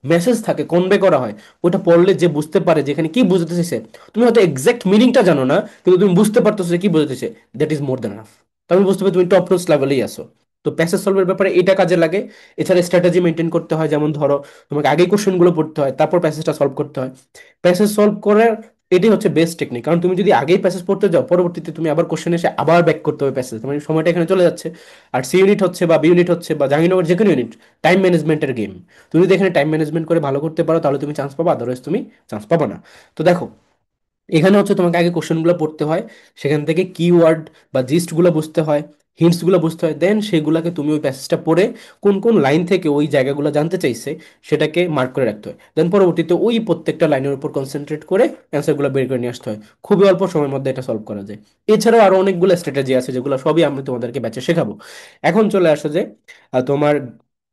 মেসেজ থাকে, কনভে করা হয়, ওটা পড়লে যে বুঝতে পারে যে এখানে কি বুঝতে চাইছে, তুমি হয়তো এক্সাক্ট মিনিংটা জানো না, কিন্তু তুমি বুঝতে পারতেছো যে কি বুঝতেছে, that is more than enough. তুমি বুঝতে পারবে তুমি টপ নোটস লেভেলেই আসো। তো প্যাসেজ সলভের ব্যাপারে এটা কাজে লাগে। এছাড়া স্ট্র্যাটেজি মেনটেন করতে হয়, যেমন ধরো তোমাকে আগে কোশ্চেনগুলো পড়তে হয়, তারপর প্যাসেজটা সলভ করতে হয়। প্যাসেজ সলভ করার এটাই হচ্ছে বেস্ট টেকনিক, কারণ তুমি যদি আগেই প্যাসেজ পড়তে যাও, পরবর্তীতে তুমি আবার কোশ্চেন এসে আবার ব্যাক করতে হবে প্যাসেজ, মানে সময়টা এখানে চলে যাচ্ছে। আর সি ইউনিট হচ্ছে বা বি ইউনিট হচ্ছে বা জাহাঙ্গীরনগর যে কোনো ইউনিট, টাইম ম্যানেজমেন্টের গেম। তুমি যদি এখানে টাইম ম্যানেজমেন্ট করে ভালো করতে পারো তাহলে তুমি চান্স পাবা, আদারওয়াইজ তুমি চান্স পাবা না। তো দেখো, এখানে হচ্ছে তোমাকে আগে কোশ্চেনগুলো পড়তে হয়, সেখান থেকে কিওয়ার্ড বা জিস্টগুলো বুঝতে হয়, হিন্টসগুলো বুঝতে হয়, দেন সেগুলোকে তুমি ওই প্যাসেজটা পড়ে কোন কোন লাইন থেকে ওই জায়গাগুলো জানতে চাইছে সেটাকে মার্ক করে রাখতে হয়। দেন পরবর্তীতে ওই প্রত্যেকটা লাইনের উপর কনসেন্ট্রেট করে অ্যান্সারগুলো বের করে নিয়ে আসতে হয়। খুবই অল্প সময়ের মধ্যে এটা সলভ করা যায়। এছাড়াও আরো অনেকগুলো স্ট্র্যাটেজি আছে যেগুলো সবই আমি তোমাদেরকে ব্যাচে শেখাবো। এখন চলে আসো যে তোমার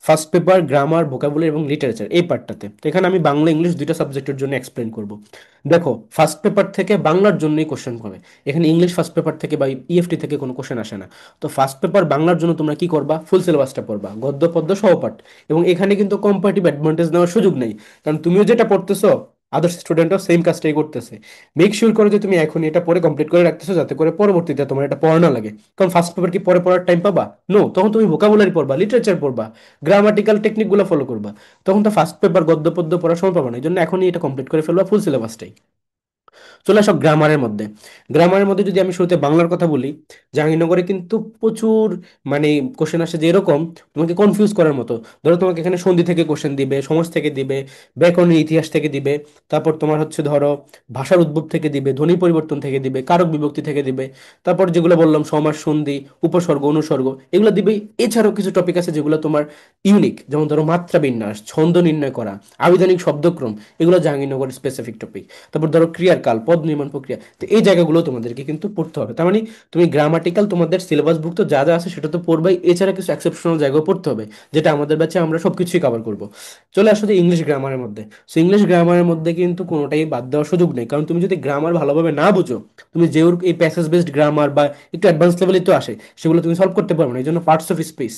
ফার্স্ট পেপার গ্রামার, ভোকাবুলারি এবং লিটারেচার এই পার্টটাতে। তো এখানে আমি বাংলা ইংলিশ দুইটা সাবজেক্টের জন্য এক্সপ্লেন করব। দেখো, ফার্স্ট পেপার থেকে বাংলার জন্যই কোশ্চেন হবে। এখানে ইংলিশ ফার্স্ট পেপার থেকে বা ইএফটি থেকে কোনো কোশ্চেন আসে না। তো ফার্স্ট পেপার বাংলার জন্য তোমরা কি করবা, ফুল সিলেবাসটা পড়বা, গদ্য পদ্য সহপাঠ। এবং এখানে কিন্তু কম্পারেটিভ অ্যাডভান্টেজ নেওয়ার সুযোগ নেই, কারণ তুমিও যেটা পড়তেছো আদার্স স্টুডেন্টও সেম কাজটাই করতেছে। মেক শিওর করো যে তুমি এখন এটা পরে কমপ্লিট করে রাখতেছো, যাতে করে পরবর্তীতে তোমার এটা পড়া না লাগে। কারণ ফার্স্ট পেপার কি পরে পড়ার টাইম পাবা? নো, তখন তুমি ভোকাবুলারি পড়বা, লিটারেচার পড়বা, গ্রামাটিক্যাল টেকনিকগুলো ফলো করবা। তখন তো ফার্স্ট পেপার গদ্য পদ্য পড়ার সময় পাবা না। এই জন্য এখনই এটা কমপ্লিট করে ফেলবা, ফুল সিলেবাসটাই। চলে আসো গ্রামারের মধ্যে। গ্রামারের মধ্যে যদি আমি শুরুতে বাংলার কথা বলি, জাহাঙ্গীরনগরে কিন্তু প্রচুর মানে কোশ্চেন আসে যে এরকম তোমাকে কনফিউজ করার মতো। ধরো তোমাকে এখানে সন্ধি থেকে কোশ্চেন দিবে, সমাজ থেকে দিবে, ব্যাকরণের ইতিহাস থেকে দিবে, তারপর তোমার হচ্ছে ধরো ভাষার উদ্ভব থেকে দিবে, ধ্বনি পরিবর্তন থেকে দিবে, কারক বিভক্তি থেকে দিবে, তারপর যেগুলো বললাম সমাস, সন্ধি, উপসর্গ, অনুসর্গ, এগুলো দিবে। এছাড়াও কিছু টপিক আছে যেগুলো তোমার ইউনিক, যেমন ধরো মাত্রা বিন্যাস, ছন্দ নির্ণয় করা, আবিধানিক শব্দক্রম, এগুলো জাহাঙ্গীরনগরের স্পেসিফিক টপিক। তারপর ধরো ক্রিয়ার কাল, পদ নির্মাণ প্রক্রিয়া। তো এই জায়গাগুলো তোমাদেরকে কিন্তু পড়তে হবে। তার মানে তুমি গ্রামাটিক্যাল তোমাদের সিলেবাসভুক্ত যা যা আছে সেটা তো পড়বেই, এছাড়া কিছু এক্সেপশনাল জায়গাও পড়তে হবে, যেটা আমাদের ব্যাচে আমরা সবকিছুই কভার করব। চলে আসো যে ইংলিশ গ্রামারের মধ্যে। সো ইংলিশ গ্রামারের মধ্যে কিন্তু কোনোটাই বাদ দেওয়ার সুযোগ নেই, কারণ তুমি যদি গ্রামার ভালোভাবে না বুঝো, তুমি যে এই প্যাসেজ বেসড গ্রামার বা একটু অ্যাডভান্স লেভেলে তো আসে, সেগুলো তুমি সলভ করতে পারবে না। এই জন্য parts of speech,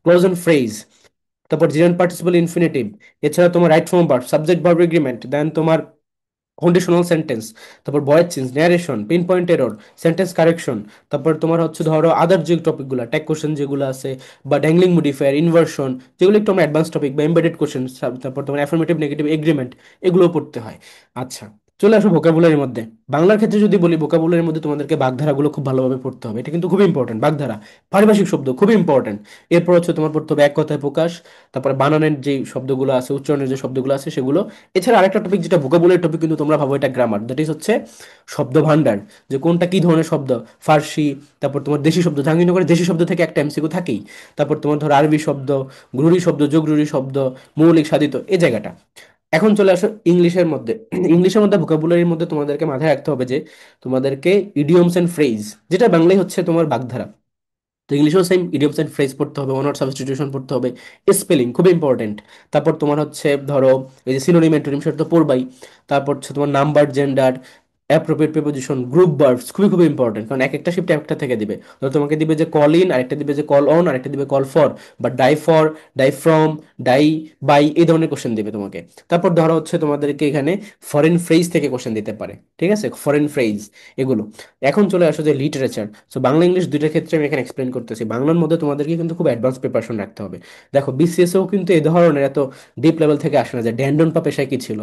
clause and phrase, তারপর জিরান পার্টিসিপল ইনফিনিটিভ, এছাড়া তোমার right form verb, subject verb agreement, then তোমার কন্ডিশনাল সেন্টেন্স, তারপর voice change, narration, pin point error, sentence correction, তারপর তোমার হচ্ছে ধরো আদার যে টপিকগুলো ট্যাগ কোশ্চেন যেগুলো আছে, বা ড্যাংলিং মডিফায়ার, ইনভার্সন, যেগুলো একটু আমরা অ্যাডভান্স টপিক, বা এমবেডেড কোশ্চেন, তারপর তোমার অ্যাফার্মেটিভ নেগেটিভ এগ্রিমেন্ট, এগুলো পড়তে হয়। আচ্ছা, চলে আসো ভোকাবুলারির মধ্যে। বাংলার ক্ষেত্রে যদি বলি, ভোকাবুলারির মধ্যে তোমাদেরকে বাগধারাগুলো খুব ভালোভাবে পড়তে হবে, এটা কিন্তু খুব ইম্পর্টেন্ট। বাগধারা, পারিভাষিক শব্দ খুবই ইম্পর্টেন্ট। এরপর হচ্ছে তোমার পড়তে হবে এক কথায় প্রকাশ, তারপরে বানানের যে শব্দগুলো আছে, উচ্চারণের যে শব্দগুলো আছে সেগুলো। এছাড়া আরেকটা টপিক যেটা ভোকাবুলারি টপিক, কিন্তু তোমরা ভাবো এটা গ্রামার, দ্যাট ইজ হচ্ছে শব্দ ভান্ডার, যে কোনটা কি ধরনের শব্দ, ফার্সি, তারপর তোমার দেশি শব্দ, জাহাঙ্গীরনগরের দেশি শব্দ থেকে একটা এমসিকিউ থাকেই, তারপর তোমার ধরো আরবি শব্দ, গ্রুড়ি শব্দ, যোগরুড়ি শব্দ, মৌলিক সাধিত, এই জায়গাটা। এখন চলে আসো ইংলিশের মধ্যে। ইংলিশের মধ্যে ভোকাবুলারির মধ্যে তোমাদেরকে মাথায় রাখতে হবে যে তোমাদেরকে ইডিয়মস এন্ড ফ্রেজ, যেটা বাংলায় হচ্ছে তোমার বাগধারা, তো ইংলিশেও সেম ইডিয়মস এন্ড ফ্রেজ পড়তে হবে, ওয়ার্ড সাবস্টিটিউশন পড়তে হবে, স্পেলিং খুব ইম্পর্টেন্ট। তারপর তোমার হচ্ছে ধরো এই যে সিনোনিম অ্যান্টোনিম সেটা তো পড়বাই। তারপর হচ্ছে তোমার number, gender, appropriate preposition, group verbs খুবই খুবই ইম্পর্টেন্ট, কারণ এক একটা শিফট একটা থেকে দিবে। তো তোমাকে দিবে যে কল ইন, আরেকটা দিবে যে কল অন, আরেকটা দিবে কল বা die for, die from, die by, এই ধরনের কোশ্চেন দিবে তোমাকে। তারপর ধরো হচ্ছে তোমাদেরকে এখানে ফরেন ফ্রেজ থেকে কোশ্চেন দিতে পারে, ঠিক আছে, ফরেন ফ্রেজ এগুলো। এখন চলে আসো যে লিটারেচার। সো বাংলা ইংলিশ দুইটার ক্ষেত্রে আমি এখানে এক্সপ্লেন করতেছি। বাংলার মধ্যে তোমাদেরকে কিন্তু খুব অ্যাডভান্স প্রিপারেশন রাখতে হবে। দেখো বিসিএসও কিন্তু এই ধরনের এত ডিপ লেভেল থেকে আসে না যে ড্যান্ডন পা পেশায় কি ছিল,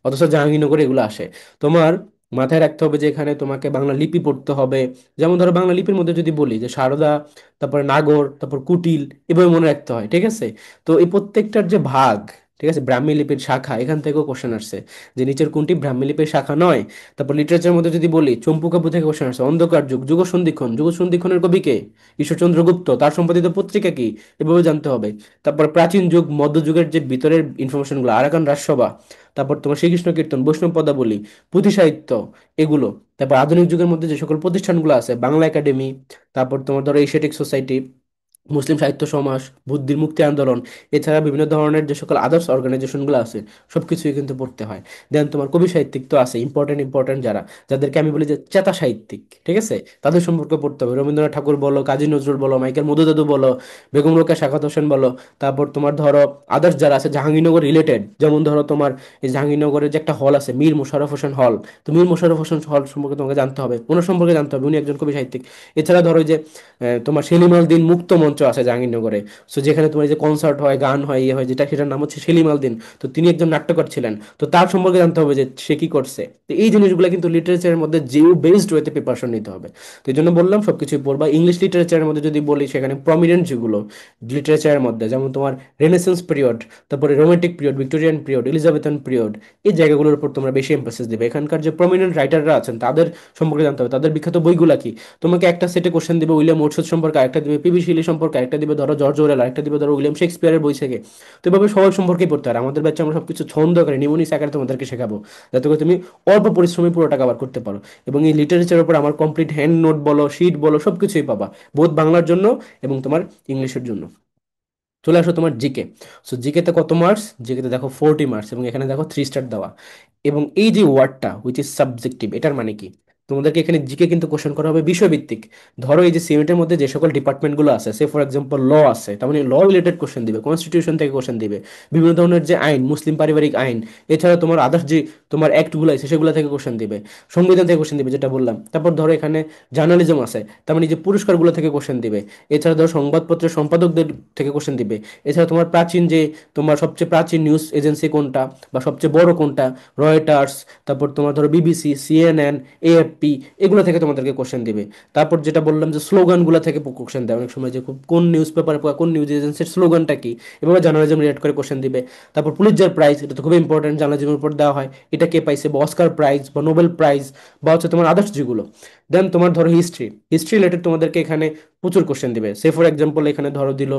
অথচ জাহাঙ্গীরনগরে এগুলো আসে। তোমার মাথায় রাখতে হবে যে এখানে তোমাকে বাংলা লিপি পড়তে হবে। যেমন ধরো বাংলা লিপির মধ্যে যদি বলি যে সারদা, তারপরে নাগর, তারপর কুটিল, এভাবে মনে রাখতে হয়, ঠিক আছে। তো এই প্রত্যেকটার যে ভাগ, ঠিক আছে, ব্রাহ্মী লিপির শাখা, এখান থেকেও কোশ্চেন আসছে যে নিচের কোনটি ব্রাহ্মী লিপির শাখা নয়। তারপর লিটারেচারের মধ্যে যদি বলি চম্পু কাব্য থেকে কোশ্চেন আসছে, অন্ধকার যুগ, যুগ সন্ধিক্ষণ, যুগ সন্ধিক্ষণের কবি কে, ঈশ্বরচন্দ্র গুপ্ত, তার সম্পাদিত পত্রিকা কি, এভাবে জানতে হবে। তারপর প্রাচীন যুগ, মধ্যযুগের যে ভিতরের ইনফরমেশনগুলো, আরাকান রাজসভা, তারপর তোমার শ্রীকৃষ্ণ কীর্তন, বৈষ্ণব পদাবলী, পুঁথি সাহিত্য, এগুলো। তারপর আধুনিক যুগের মধ্যে যে সকল প্রতিষ্ঠানগুলো আছে, বাংলা একাডেমি, তারপর তোমার ধরো এশিয়াটিক সোসাইটি, মুসলিম সাহিত্য সমাজ, বুদ্ধির মুক্তি আন্দোলন, এছাড়া বিভিন্ন ধরনের যে সকল আদার্স অর্গানাইজেশনগুলো আছে, সবকিছুই কিন্তু পড়তে হয়। দেন তোমার কবি সাহিত্যিক তো আছে, ইম্পর্টেন্ট ইম্পর্টেন্ট যারা, যাদেরকে আমি বলি যে চেতা সাহিত্যিক, ঠিক আছে, তাদের সম্পর্কে পড়তে হবে। রবীন্দ্রনাথ ঠাকুর বলো, কাজী নজরুল বলো, মাইকেল মধুদাদু বলো, বেগম রোকেয়া সাখাত হোসেন বলো। তারপর তোমার ধরো আদার্স যারা আছে জাহাঙ্গীরনগর রিলেটেড, যেমন ধরো তোমার এই জাহাঙ্গীরনগরের যে একটা হল আছে মীর মোশাররফ হোসেন হল, তো মীর মোশাররফ হোসেন হল সম্পর্কে তোমাকে জানতে হবে, ওনার সম্পর্কে জানতে হবে, উনি একজন কবি সাহিত্যিক। এছাড়া ধরো যে তোমার সেলিম আল দিন মুক্ত মঞ্চ আছে জাহাঙ্গীরনগরে, সো যেখানে তোমার এই যে কনসার্ট হয়, গান হয়, ইয়ে হয়, যেটা সেটার নাম হচ্ছে সেলিম আল দিন। তো তিনি একজন নাট্যকার ছিলেন, তো তার সম্পর্কে জানতে হবে যে সে কি করছে। তো এই জিনিসগুলো কিন্তু লিটারেচারের মধ্যে জিও বেসড ওয়েতে প্রিপারেশন নিতে হবে। তো এই জন্য বললাম সবকিছুই পড়বা। ইংলিশ লিটারেচারের মধ্যে যদি বলি, সেখানে প্রমিনেন্ট যেগুলো লিটারেচারের মধ্যে, যেমন তোমার রেনেসেন্স পিরিয়ড, তারপরে romantic period, Victorian period, Elizabethan period, এই জায়গাগুলোর উপর তোমরা বেশি এমফাসিস দিবে। এখানকার যে প্রমিনেন্ট রাইটাররা আছেন তাদের সম্পর্কে জানতে হবে, তাদের বিখ্যাত বইগুলা কি। তোমাকে একটা সেটে কোশ্চেন দিবে উইলিয়াম ওর্ডসওয়ার্থ সম্পর্কে, একটা দিবে পিবি শিলি সম্পর্কে, একটা দিবে ধরো জর্জ ওরেল, একটা দিবে ধরো উইলিয়াম শেক্সপিয়ারের বই থেকে। তো এভাবে সবার সম্পর্কেই পড়তে হয়। আর আমাদের ব্যাচে আমরা সবকিছু ছন্দ করে নিমোনিক্স আকারে তোমাদেরকে শেখাবো, যাতে করে তুমি অল্প পরিশ্রমে পুরোটা কভার করতে পারো। এবং এই লিটারেচারের উপর আমার কমপ্লিট হ্যান্ড নোট বলো, শিট বলো, সবকিছুই পাবা, বোধ বাংলার জন্য এবং তোমার ইংলিশের জন্য। চলে আসো তোমার জিকে। সো জিকেতে কত মার্কস, জিকেতে দেখো 40 মার্কস, এবং এখানে দেখো 3 স্টার দেওয়া। এবং এই যে ওয়ার্ডটা হুইচ ইজ সাবজেক্টিভ, এটার মানে কি, তোমাদেরকে এখানে জিকে কিন্তু কোশ্চেন করা হবে বিষয়ভিত্তিক। ধরো এই যে সিমেন্টের মধ্যে যে সকল ডিপার্টমেন্টগুলো আছে, সে ফর এক্সাম্পল ল আছে, তার মানে ল রিলেটেড কোশ্চেন দিবে, কনস্টিটিউশন থেকে কোশ্চেন দিবে, বিভিন্ন ধরনের যে আইন, মুসলিম পারিবারিক আইন, এছাড়া তোমার আদার্স যে তোমার অ্যাক্টগুলো আছে সেগুলো থেকে কোশ্চেন দিবে, সংবিধান থেকে কোশ্চেন দিবে, যেটা বললাম। তারপর ধরো এখানে জার্নালিজম আছে, তার মানে যে পুরস্কারগুলো থেকে কোশ্চেন দিবে। এছাড়া ধরো সংবাদপত্রের সম্পাদকদের থেকে কোশ্চেন দিবে। এছাড়া তোমার প্রাচীন যে, তোমার সবচেয়ে প্রাচীন নিউজ এজেন্সি কোনটা, বা সবচেয়ে বড় কোনটা, রয়টার্স, তারপর তোমার ধরো বিবিসি, সিএনএন, এএফপি, এগুলো থেকে তোমাদেরকে কোশ্চেন দিবে। তারপর যেটা বললাম যে স্লোগানগুলো থেকে কোশ্চেন দেয় অনেক সময়, যে কোন নিউজ পেপার, কোন নিউজ এজেন্সির স্লোগানটা কি, এভাবে জার্নালিজম রিলেট করে কোশ্চেন দিবে। তারপর পুলিৎজার প্রাইজ, এটা তো খুবই ইম্পর্টেন্ট, জার্নালিজমের উপর দেওয়া হয়, এটা কে পাইছে, বা অস্কার প্রাইজ, বা নোবেল প্রাইজ, বা হচ্ছে তোমার আদার্স যেগুলো। দেন তোমার ধরো হিস্ট্রি, হিস্ট্রি রিলেটেড তোমাদেরকে এখানে প্রচুর কোশ্চেন দিবে। সে ফর এক্সাম্পল এখানে ধরো দিল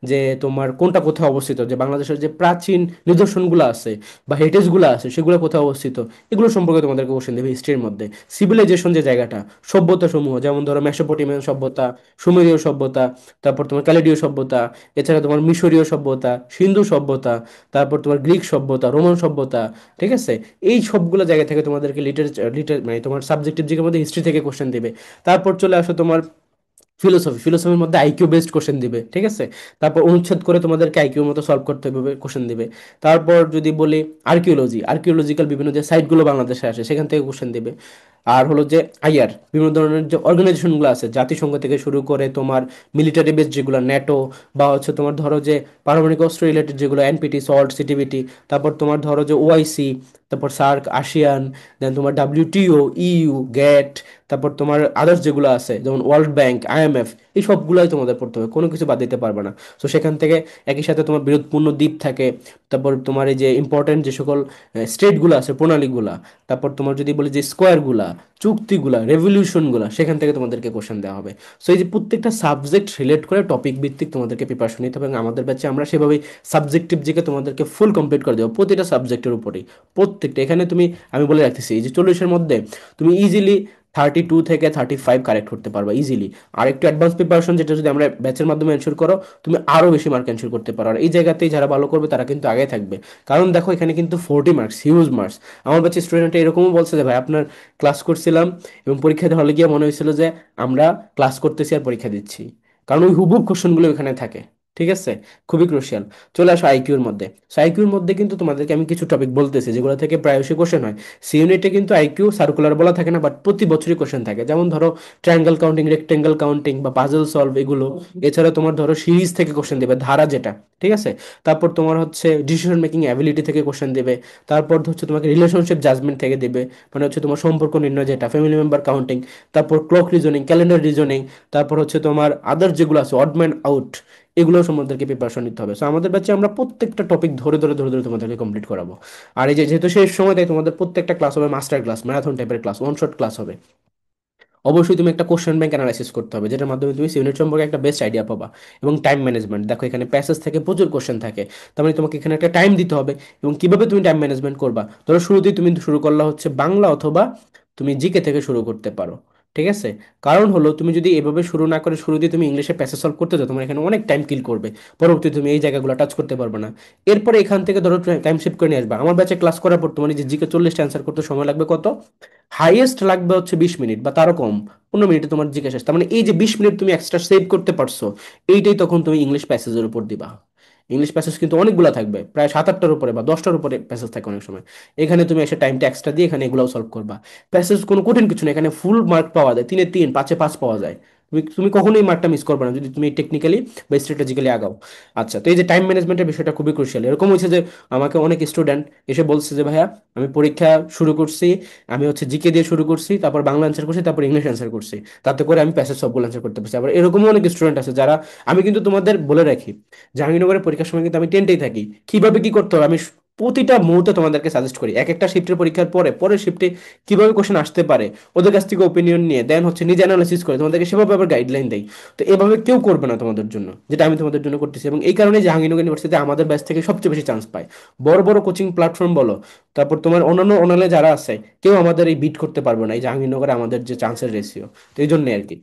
যে তোমার কোনটা কোথায় অবস্থিত, যে বাংলাদেশের যে প্রাচীন নিদর্শনগুলো আছে বা হেরিটেজগুলো আছে সেগুলো কোথায় অবস্থিত, এগুলো সম্পর্কে তোমাদেরকে কোশ্চেন দেবে হিস্ট্রির মধ্যে। সিভিলাইজেশন যে জায়গাটা, সভ্যতা সমূহ, যেমন ধরো মেসোপটেমিয়ান সভ্যতা, সুমেরীয় সভ্যতা, তারপর তোমার ক্যালেডীয় সভ্যতা, এছাড়া তোমার মিশরীয় সভ্যতা, সিন্ধু সভ্যতা, তারপর তোমার গ্রিক সভ্যতা, রোমান সভ্যতা, ঠিক আছে। এই সবগুলো জায়গা থেকে তোমাদেরকে মানে তোমার সাবজেক্টিভ দিকের মধ্যে হিস্ট্রি থেকে কোশ্চেন দিবে। তারপর চলে আসো তোমার ফিলোসফি, ফিলোসফির মধ্যে আইকিউ বেসড কোশ্চেন দিবে, ঠিক আছে। তারপর অনুচ্ছেদ করে তোমাদেরকে আইকিউর মতো সলভ করতে হবে, কোশ্চেন দিবে। তারপর যদি বলি আর্কিওলজি, আর্কিওলজিক্যাল বিভিন্ন যে সাইটগুলো বাংলাদেশে আসে সেখান থেকে কোশ্চেন দিবে। আর হলো যে আইআর, বিভিন্ন ধরনের যে অর্গানাইজেশনগুলো আছে, জাতিসংঘ থেকে শুরু করে তোমার মিলিটারি বেস যেগুলো ন্যাটো, বা হচ্ছে তোমার ধরো যে পারমাণবিক অস্ত্র রিলেটেড যেগুলো এনপিটি, সল্ট, সিটিবিটি, তারপর তোমার ধরো যে ওআইসি, তারপর সার্ক, আসিয়ান, দেন তোমার ডাব্লিউটিও, ইইউ, গ্যাট, তারপর তোমার আদার্স যেগুলো আছে যেমন ওয়ার্ল্ড ব্যাংক, আইএমএফ, এই সবগুলোই তোমাদের পড়তে হবে, কোনো কিছু বাদ দিতে পারবে না। তো সেখান থেকে একই সাথে তোমার বিরোধপূর্ণ দ্বীপ থাকে, তারপর তোমার এই যে ইম্পর্টেন্ট যে সকল স্টেটগুলো আছে, প্রণালীগুলা, তারপর তোমার যদি বলি যে স্কোয়ারগুলা, চুক্তিগুলা, রেভলিউশনগুলা, সেখান থেকে তোমাদেরকে কোশ্চেন দেওয়া হবে। সো এই যে প্রত্যেকটা সাবজেক্ট রিলেট করে টপিক ভিত্তিক তোমাদেরকে প্রিপারেশন নিতে হবে, এবং আমাদের ব্যাচে আমরা সেভাবেই সাবজেক্টিভ দিকে তোমাদেরকে ফুল কমপ্লিট করে দেবো প্রতিটা সাবজেক্টের উপরেই। প্রত্যেকটা এখানে তুমি, আমি বলে রাখতেছি, এই যে 40-এর মধ্যে তুমি ইজিলি 32 থেকে 35 কারেক্ট করতে পারবা ইজিলি। আর একটু অ্যাডভান্স প্রিপারেশন, যেটা যদি আমরা ব্যাচের মাধ্যমে এনশিওর করো, তুমি আরো বেশি মার্ক এনশিওর করতে পারো। আর এই জায়গাতেই যারা ভালো করবে তারা কিন্তু আগে থাকবে। কারণ দেখো এখানে কিন্তু 40 মার্কস, হিউজ মার্কস। আমার ব্যাচের স্টুডেন্ট এরকমও বলছে যে ভাই আপনার ক্লাস করছিলাম এবং পরীক্ষাতে হলে গিয়ে মনে হয়েছিল যে আমরা ক্লাস করতেছি আর পরীক্ষা দিচ্ছি, কারণ ওই হুবহু কোশ্চেনগুলো এখানে থাকে। ঠিক আছে, খুবই ক্রুশিয়াল। চলে আসো আইকিউর মধ্যে। সো আইকিউর মধ্যে কিন্তু তোমাদেরকে আমি কিছু টপিক বলতেছি যেগুলো থেকে প্রায়শই কোশ্চেন হয়। সি ইউনিটে কিন্তু আইকিউ সার্কুলার বলা থাকে না, বাট প্রতি বছরই কোশ্চেন থাকে। যেমন ধরো ট্রায়াঙ্গেল কাউন্টিং, রেক্টেঙ্গেল কাউন্টিং বা পাজল সলভ এগুলো। এছাড়া তোমার ধরো সিরিজ থেকে কোশ্চেন দেবে, ধারা যেটা, ঠিক আছে। তারপর তোমার হচ্ছে ডিসিশন মেকিং অ্যাবিলিটি থেকে কোশ্চেন দেবে। তারপর হচ্ছে তোমাকে রিলেশনশিপ জাজমেন্ট থেকে দেবে, মানে হচ্ছে তোমার সম্পর্ক নির্ণয় যেটা, ফ্যামিলি মেম্বার কাউন্টিং। তারপর ক্লক রিজনিং, ক্যালেন্ডার রিজনিং। তারপর হচ্ছে তোমার আদার্স যেগুলো আছে, অড ম্যান আউট, এগুলো সম্বন্ধে প্রিপারেশন নিতে হবে। সো আমাদের ব্যাচে আমরা প্রত্যেকটা টপিক ধরে ধরে ধরে ধরে তোমাদেরকে কমপ্লিট করাবো। আর এই যে যেহেতু শেষ সময়, তাই তোমাদের প্রত্যেকটা ক্লাস হবে মাস্টার ক্লাস, ম্যারাথন টাইপের ক্লাস, ওয়ান শট ক্লাস হবে। অবশ্যই তুমি একটা কোশ্চেন ব্যাংক অ্যানালাইসিস করতে হবে, যেটার মাধ্যমে তুমি ইউনিট সম্পর্কে একটা বেস্ট আইডিয়া পাবা। এবং টাইম ম্যানেজমেন্ট, দেখো এখানে প্যাসেজ থেকে প্রচুর কোশ্চেন থাকে, তার মানে তোমাকে এখানে একটা টাইম দিতে হবে। এবং কিভাবে তুমি টাইম ম্যানেজমেন্ট করবা, ধরো শুরুতেই তুমি শুরু করলা হচ্ছে বাংলা, অথবা তুমি জিকে থেকে শুরু করতে পারো। ঠিক আছে, কারণ হলো তুমি যদি এভাবে শুরু না করে শুরুতেই তুমি ইংলিশে প্যাসেজ সলভ করতে যাও, তোমার এখানে অনেক টাইম কিল করবে। পরবর্তীতে তুমি এই জায়গাগুলো টাচ করতে পারবে না। এরপরে এখান থেকে ধরো টাইম সেভ করে নিয়ে আসবা। আমার ব্যাচে ক্লাস করার পর তোমার এই যে জিকে 40টা অ্যান্সার করতে সময় লাগবে কত? হাইয়েস্ট লাগবে হচ্ছে 20 মিনিট বা তারও কম। 15 মিনিটে তোমার জিজ্ঞাসা শেষ। তার মানে এই যে 20 মিনিট তুমি এক্সট্রা সেভ করতে পারছো, এইটাই তখন তুমি ইংলিশ প্যাসেজের উপর দিবা। ইংলিশ প্যাসেজ কিন্তু অনেকগুলো থাকবে, প্রায় 7-8টার উপরে বা 10টার উপরে প্যাসেজ থাকে অনেক সময়। এখানে তুমি এসে টাইমটা এক্সট্রা দিয়ে এখানে এগুলাও সলভ করবা। প্যাসেজ কোনো কঠিন কিছু না, এখানে ফুল মার্ক পাওয়া যায়, 3-এ 3, 5-এ 5 পাওয়া যায়। তুমি তুমি কখনোই মার্কটা মিস করবে না যদি তুমি টেকনিক্যালি বা স্ট্র্যাটেজিক্যালি আগাও। আচ্ছা, তো এই যে টাইম ম্যানেজমেন্টের বিষয়টা খুবই ক্রুশিয়াল। এরকম হয়েছে যে আমাকে অনেক স্টুডেন্ট এসে বলছে যে ভাইয়া আমি পরীক্ষা শুরু করছি, আমি হচ্ছে জিকে দিয়ে শুরু করছি, তারপর বাংলা অ্যান্সার করছি, তারপর ইংলিশ অ্যান্সার করছি, তাতে করে আমি প্যাসেজ সবগুলো অ্যান্সার করতে পারছি। আবার এরকমও অনেক স্টুডেন্ট আছে যারা, আমি কিন্তু তোমাদের বলে রাখি, জাহাঙ্গীরনগরের পরীক্ষার সময় কিন্তু আমি টেনটেই থাকি। কিভাবে কি করতে হবে আমি প্রতিটা মুহূর্তে তোমাদেরকে সাজেস্ট করি। এক একটা শিফটের পরীক্ষার পরে পরের শিফটে কিভাবে কোশ্চেন আসতে পারে, ওদের কাছ থেকে ওপিনিয়ন নিয়ে দেন হচ্ছে নিজে অ্যানালাইসিস করে তোমাদেরকে সেভাবে আবার গাইডলাইন দেয়। তো এভাবে কেউ করবে না তোমাদের জন্য, যেটা আমি তোমাদের জন্য করতেছি। এবং এই কারণে জাহাঙ্গীরনগর ইউনিভার্সিটিতে আমাদের ব্যাচ থেকে সবচেয়ে বেশি চান্স পায়। বড় বড় কোচিং প্ল্যাটফর্ম বলো, তারপর তোমার অন্যান্য অনালে যারা আছে, কেউ আমাদের এই বিট করতে পারবে না এই জাহাঙ্গীরনগরে আমাদের যে চান্সের রেশিও। তো এই জন্যই আর কি।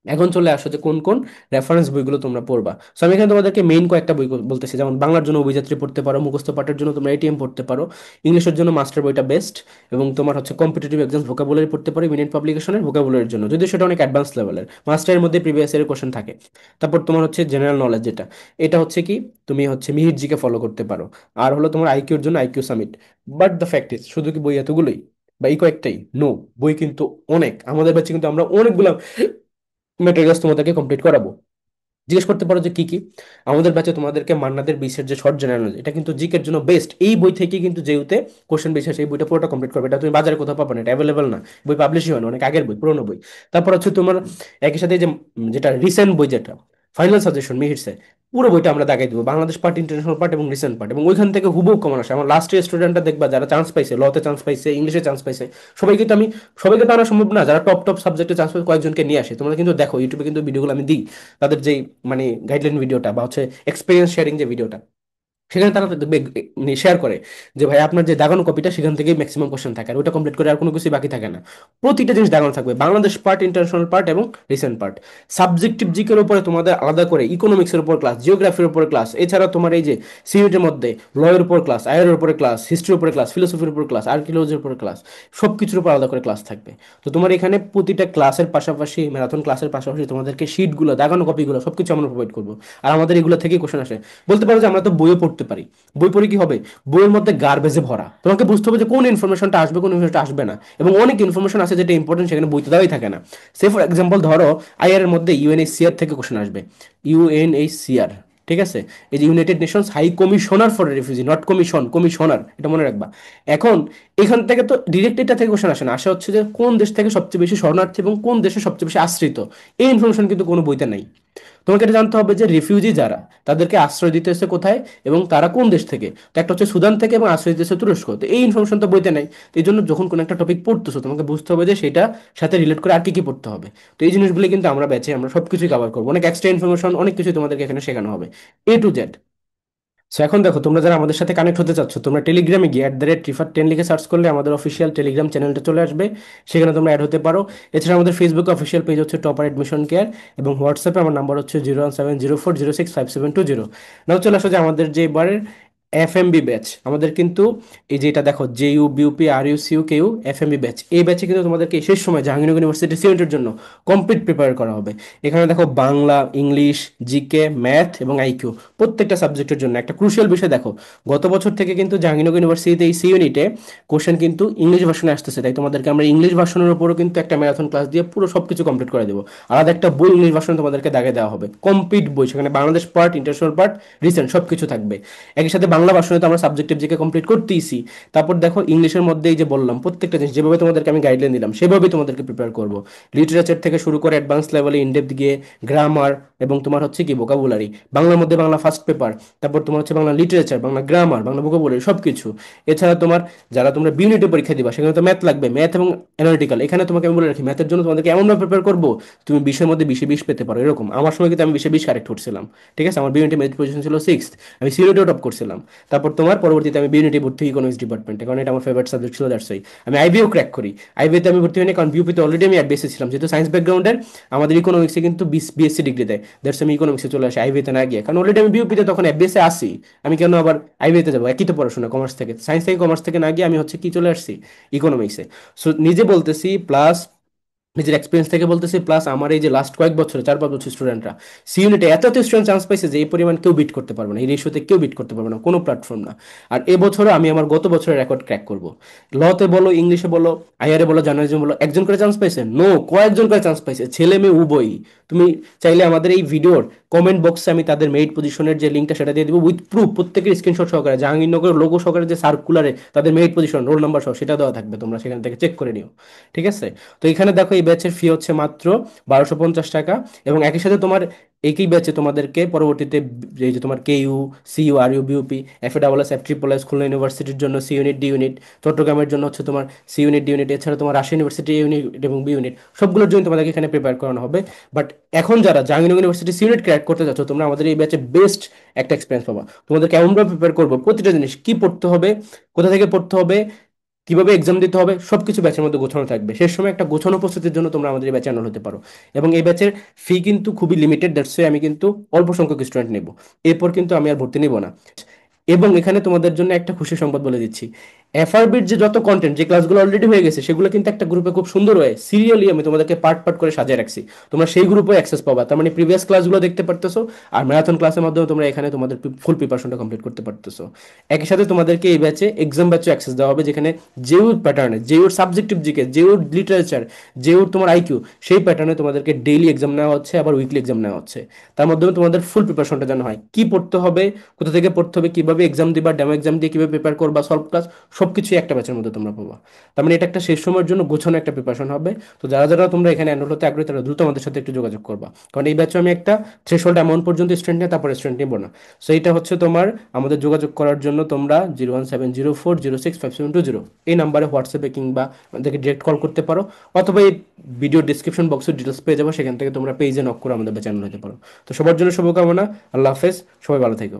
এখন চলে আসো যে কোন কোন রেফারেন্স বইগুলো তোমরা পড়বা। সো আমি এখানে তোমাদেরকে মেইন কয়েকটা বই বলতেছি, যেমন বাংলার জন্য অভিযাত্রী পড়তে পারো, মুখস্থ পাঠের জন্য তোমরা এটিএম পড়তে পারো, ইংলিশের জন্য মাস্টার বইটা বেস্ট। এবং তোমার হচ্ছে কম্পিটিটিভ এক্সামস ভোকাবুলারি পড়তে পারো মিনিট পাবলিকেশনের ভোকাবুলারির জন্য, যদিও সেটা অনেক অ্যাডভান্স লেভেলের, মাস্টারের মধ্যে প্রিভিয়াস ইয়ারের কোশ্চেন থাকে। তারপর তোমার হচ্ছে জেনারেল নলেজ, যেটা এটা হচ্ছে কি তুমি হচ্ছে মিহির জিকে ফলো করতে পারো। আর হলো তোমার আইকিউর জন্য IQ summit. But the fact is, শুধু কি বই এতগুলোই বা এই কয়েকটাই? নো, বই কিন্তু অনেক। আমাদের ব্যাচে কিন্তু আমরা অনেকগুলো মেটেরিয়ালস তোমাদেরকে কমপ্লিট করাবো। জিজ্ঞেস করতে পারো যে কি কি। আমাদের ব্যাচে তোমাদেরকে মান্নাদের বিশের যে শর্ট জেনারেল, এটা কিন্তু জিকের জন্য বেস্ট। এই বই থেকে কিন্তু যেহেতু কোশ্চেন বেশি এই বইটা পুরোটা কমপ্লিট করবে। এটা তুমি বাজারে কোথাও পাবে না, এটা অ্যাভেলেবল না, বই পাবলিশই হয় না, অনেক আগের বই, পুরোনো বই। তারপর হচ্ছে তোমার একই সাথে যে যেটা রিসেন্ট বই, যেটা ফাইনাল সাজেশন মিহিরসে, পুরো বইটা আমরা দাগাই দেবো, বাংলাদেশ পার্ট, ইন্টারন্যাশনাল পার্ট এবং রিসেন্ট পার্ট। এবং ওইখান থেকে হুবহু কমন আসে। আমার লাস্ট ইয়ার স্টুডেন্টরা দেখবা যারা চান্স পাইছে, লতে চান্স পাইছে, ইংলিশে চান্স পাইছে, সবাইকে তো আমি, সবাইকে তো আনা সম্ভব না, যারা টপ টপ সাবজেক্টে চান্স পাইছে কয়েকজনকে নিয়ে আসে। তোমরা কিন্তু দেখো ইউটিউবে কিন্তু ভিডিওগুলো আমি দিই, তাদের যেই মানে গাইডলাইন ভিডিওটা বা হচ্ছে এক্সপিরিয়েন্স শেয়ারিং যে ভিডিওটা, সেখানে তারা শেয়ার করে যে ভাই আপনার যে দাগানো কপিটা সেখান থেকেই ম্যাক্সিমাম কোশ্চেন থাকে, আর ওটা কমপ্লিট করে আর কোনো কিছু বাকি থাকে না। প্রতিটা জিনিস দাগানো থাকবে, বাংলাদেশ পার্ট, ইন্টারন্যাশনাল পার্ট এবং রিসেন্ট পার্ট। সাবজেক্টিভ জিকের উপরে তোমাদের আলাদা করে ইকোনমিক্সের উপর ক্লাস, জিওগ্রাফির উপর ক্লাস, এছাড়া তোমার এই যে সিইউটির মধ্যে লয়ের উপর ক্লাস, আয়ের উপরে ক্লাস, হিস্ট্রির উপরে ক্লাস, ফিলোসফির উপর ক্লাস, আর্কিওলজির উপর ক্লাস, সব কিছুর উপর আলাদা করে ক্লাস থাকবে। তো তোমার এখানে প্রতিটা ক্লাসের পাশাপাশি, ম্যারাথন ক্লাসের পাশাপাশি তোমাদেরকে শিটগুলো, দাগানো কপিগুলো সবকিছু আমরা প্রোভাইড করবো। আর আমাদের এগুলো থেকেই কোশ্চেন আসে। বলতে পারো যে আমরা তো বইও পড়তে পারি, বই পড়ে কি হবে, বইয়ের মধ্যে গার্বেজে ভরা। তোমাকে বুঝতে হবে যে কোন ইনফরমেশনটা আসবে, কোন ইনফরমেশনটা আসবে না। এবং অনেক ইনফরমেশন আছে যেটা ইম্পর্টেন্ট, সেখানে বইতে দেওয়াই থাকে না। সে ফর এক্সাম্পল ধরো আইআর এর মধ্যে ইউএনএইচসিআর থেকে কোশ্চেন আসবে, ইউএনএইচসিআর, ঠিক আছে, এই যে United Nations high commissioner for refugee, not commission, commissioner, এটা মনে রাখবা। এখন এখান থেকে তো ডিরেক্ট এটা থেকে কোশ্চেন আসে না, আসে হচ্ছে যে কোন দেশ থেকে সবচেয়ে বেশি শরণার্থী এবং কোন দেশে সবচেয়ে বেশি আশ্রিত। এই ইনফরমেশন কিন্তু কোনো বইতে নাই। তোমাকে এটা জানতে হবে যে রিফিউজি যারা, তাদেরকে আশ্রয় দিতেছে কোথায় এবং তারা কোন দেশ থেকে। তো একটা হচ্ছে সুদান থেকে এবং আশ্রয় দিতেছে তুরস্ক। তো এই ইনফরমেশন তো বইতে নাই। তো এই জন্য যখন কোনো একটা টপিক পড়তেছো তোমাকে বুঝতে হবে যে সেটা সাথে রিলেট করে আর কি কি পড়তে হবে। তো এই জিনিসগুলো কিন্তু আমরা ব্যাচে আমরা সবকিছুই কভার করবো, অনেক এক্সট্রা ইনফরমেশন, অনেক কিছু তোমাদেরকে এখানে শেখানো হবে, এ টু জেড। সো এখন দেখো, তোমরা যারা আমাদের সাথে কানেক্ট হতে চাচ্ছ, তোমরা টেলিগ্রামে গিয়ে @refer10 লিখে সার্চ করলে আমাদের অফিসিয়াল টেলিগ্রাম চ্যানেলটা চলে আসবে, সেখানে তোমরা অ্যাড হতে পারো। এছাড়া আমাদের ফেসবুক অফিসিয়াল পেজ হচ্ছে টপার অ্যাডমিশন কেয়ার, এবং হোয়াটসঅ্যাপে আমার নাম্বার হচ্ছে 01704065720। নাও চলে আসো যে আমাদের যে এবারের FMB ব্যাচ, আমাদের কিন্তু এই যে এটা দেখো, JU BUP RU CU KU FMB batch, এই ব্যাচে কিন্তু তোমাদেরকে শেষ সময় জাহাঙ্গীরনগর ইউনিভার্সিটি সিউনিটের জন্য কমপ্লিট প্রিপেয়ার করা হবে। এখানে দেখো বাংলা, ইংলিশ, জিকে, ম্যাথ এবং আইকিউ, প্রত্যেকটা সাবজেক্টের জন্য একটা ক্রুশিয়াল বিষয় দেখো, গত বছর থেকে কিন্তু জাহাঙ্গীরনগর ইউনিভার্সিটিতে এই সি ইউনিটে কোশ্চেন কিন্তু ইংলিশ ভার্সনে আসতেছে, তাই তোমাদেরকে আমরা ইংলিশ ভার্সনের উপরও কিন্তু একটা ম্যারাথন ক্লাস দিয়ে পুরো সবকিছু কমপ্লিট করে দেবো। আলাদা একটা বই ইংলিশ ভার্সন তোমাদেরকে দাগে দেওয়া হবে, কমপ্লিট বই, সেখানে Bangladesh part, international part, recent সব কিছু থাকবে। একই সাথে বাংলা ভার্সনে তো আমরা সাবজেক্টিভ জিকে কমপ্লিট করতেইছি। তারপর দেখো ইংলিশের মধ্যে এই যে বললাম প্রত্যেকটা জিনিস যেভাবে তোমাদেরকে আমি গাইডলাইন দিলাম সেভাবেই তোমাদেরকে প্রিপেয়ার করবো। লিটারেচার থেকে শুরু করে অ্যাডভান্স লেভেলে ইনডেপথ গিয়ে গ্রামার, এবং তোমার হচ্ছে কি ভোকাবুলারি, বাংলার মধ্যে বাংলা ফার্স্ট পেপার, তারপর তোমার হচ্ছে Bangla literature, Bangla grammar, Bangla vocabulary সব কিছু। এছাড়া তোমার যারা তোমরা বিউনিটে পরীক্ষা দিবা সেখানে তো ম্যাথ লাগবে, ম্যাথ এবং অ্যানালিটিক্যাল। এখানে তোমাকে আমি বলে রাখি, ম্যাথের জন্য তোমাদেরকে এমনভাবে প্রিপেয়ার করবো তুমি 20-এর মধ্যে 20-এ 20 পেতে পারো এরকম। আমার সময় কিন্তু আমি 20-এ 20 কারেক্ট করছিলাম, ঠিক আছে, আমার বিউনিটে মেরিট পজিশন ছিল 6th, আমি সিউনিটেও টপ করছিলাম। তারপর তোমার পরবর্তীতে আমি বিউনিটে ভর্তি হই ইকোনমিক্স ডিপার্টমেন্টে, কারণ এটা আমার ফেভারিট সাবজেক্ট ছিল, দ্যাটস ওয়াই। আমি আইবিও ক্র্যাক করি, আইবিতে আমি ভর্তি হইনি কারণ বিউপিতে অলরেডি আমি অ্যাডবেসে ছিলাম, যেহেতু সায়েন্স ব্যাকগ্রাউন্ডের আমাদের ইকোনমিক্সে কিন্তু বিএসসি ডিগ্রি দেয়, দ্যাটস আমি ইকোনমিক্সে চলে আসি আইবিতে না গিয়ে, কারণ অলরেডি আমি বিউপিতে তখন অ্যাডবেসে আসি। আমি কেন আবার আইবিতে যাবো, একই তো পড়াশোনা, কমার্স থেকে, সায়েন্স থেকে কমার্স থেকে না গিয়ে আমি হচ্ছে কি চলে আসছি ইকোনমিক্সে। সো নিজে বলতেছি, প্লাস নিজের এক্সপিরিয়েন্স থেকে বলতেছি, প্লাস আমার এই যে লাস্ট কয়েক বছরে 4-5 বছর স্টুডেন্টরা সি ইউনিটে এত এত স্টুডেন্ট চান্স পাইছে যে এই পরিমাণ কেউ বিট করতে পারবে না, এই রেশিওতে কেউ বিট করতে পারবে না, কোনো প্ল্যাটফর্ম না। আর এবছরও আমি আমার গত বছরের রেকর্ড ক্র্যাক করব। লতে বলো, ইংলিশে বলো, আইআরে বলো, জার্নালিজম বলো, একজন করে চান্স পাইছে? নো, কয়েকজন করে চান্স পাইছে, ছেলে মেয়ে উভয়ই। তুমি চাইলে আমাদের এই ভিডিওর কমেন্ট বক্সে আমি তাদের মেরিট পজিশনের যে লিঙ্কটা সেটা দিয়ে দিব উইথ প্রুফ, প্রত্যেকের স্ক্রিনশট সহকারে, জাহাঙ্গীরনগর লোগো সহকারে যে সার্কুলারে তাদের মেরিট পজিশন, রোল নাম্বার সহ সেটা দেওয়া থাকবে, তোমরা সেখান থেকে চেক করে নিও, ঠিক আছে? তো এখানে দেখো এই ব্যাচের ফি হচ্ছে মাত্র 1250 টাকা, এবং একই সাথে তোমার একই ব্যাচে তোমাদেরকে পরবর্তীতে এই যে তোমার KU CU RU BUP FASS FSSS Khulna ইউনিভার্সিটির জন্য সি ইউনিট ডি ইউনিট, চট্টগ্রামের জন্য হচ্ছে তোমার সি ইউনিট ডি ইউনিট, এছাড়া তোমার রাজশাহী ইউনিভার্সিটি ইউনিট এবং বি ইউনিট, সবগুলোর জন্য তোমাদেরকে এখানে প্রিপেয়ার করানো হবে। বাট এখন যারা Jahangirnagar university C unit crack করতে যাচ্ছ, তোমরা আমাদের এই ব্যাচে বেস্ট একটা এক্সপিরিয়েন্স পাবা। তোমাদেরকে এমনভাবে প্রিপেয়ার করবো, প্রতিটা জিনিস কি পড়তে হবে, কোথা থেকে পড়তে হবে, কিভাবে এক্সাম দিতে হবে, সবকিছু ব্যাচের মধ্যে গোছানো থাকবে। শেষ সময় একটা গোছানো প্রস্তুতির জন্য তোমরা আমাদের এই ব্যাচে আনল হতে পারো। এবং এই ব্যাচের ফি কিন্তু খুবই লিমিটেড, দ্যাটস আমি কিন্তু অল্প সংখ্যক স্টুডেন্ট নেব, এরপর কিন্তু আমি আর ভর্তি নিব না। এবং এখানে তোমাদের জন্য একটা খুশি সংবাদ বলে দিচ্ছি, এফআরবির যে যত কন্টেন্ট, যে ক্লাসগুলো অলরেডি হয়ে গেছে, সেগুলো কিন্তু একটা গ্রুপে খুব সুন্দর হয়ে সিরিয়ালি আমি তোমাদেরকে পার্ট পার্ট করে সাজিয়ে রাখছি, তোমরা সেই গ্রুপে অ্যাক্সেস পাবা। তার মানে প্রিভিয়াস ক্লাসগুলো দেখতে পারতেছো, আর ম্যারাথন ক্লাসের মাধ্যমে তোমরা এখানে তোমাদের ফুল প্রিপারেশনটা কমপ্লিট করতে পারতেছো। একই সাথে তোমাদেরকে এই ব্যাচে এক্সাম ব্যাচে অ্যাক্সেস দেওয়া হবে, যেখানে যেউর প্যাটার্নে, যেউর সাবজেক্টিভ জিকে, যেউর লিটারেচার, যেউর তোমার আইকিউ, সেই প্যাটার্নে তোমাদেরকে ডেইলি এক্সাম নেওয়া হচ্ছে, আবার উইকলি এক্সাম নেওয়া হচ্ছে। তার মাধ্যমে তোমাদের ফুল প্রিপারেশনটা জানা হয়, কি পড়তে হবে, কোথা থেকে পড়তে হবে, কিভাবে এক্সাম দিবা, ডেমো এক্সাম দিয়ে কিভাবে প্রিপেয়ার করবা, সলভ ক্লাস, সবকিছুই একটা ব্যাচের মধ্যে তোমরা পাবা। তার মানে এটা একটা শেষ সময়ের জন্য গোছানো একটা প্রিপারেশন হবে। তো যারা যারা তোমরা এখানে এনরোল হতে আগ্রহী তারা দ্রুত আমাদের সাথে একটু যোগাযোগ করবা, কারণ এই ব্যাচে আমি একটা থ্রেশহোল্ড অ্যামাউন্ট পর্যন্ত স্টুডেন্ট নিয়ে তারপর স্টুডেন্ট নিব না। সো এইটা হচ্ছে তোমার, আমাদের যোগাযোগ করার জন্য তোমরা 01704065720 এই নাম্বারে হোয়াটসঅ্যাপে কিংবা আমাদেরকে ডিরেক্ট কল করতে পারো, অথবা এই ভিডিও ডিসক্রিপশন বক্সে ডিটেলস পেয়ে যাবো, সেখান থেকে তোমরা পেজে নক করে আমাদের ব্যাচে এনরোল হতে পারো। তো সবার জন্য শুভকামনা, আল্লাহ হাফেজ, সবাই ভালো থেকো।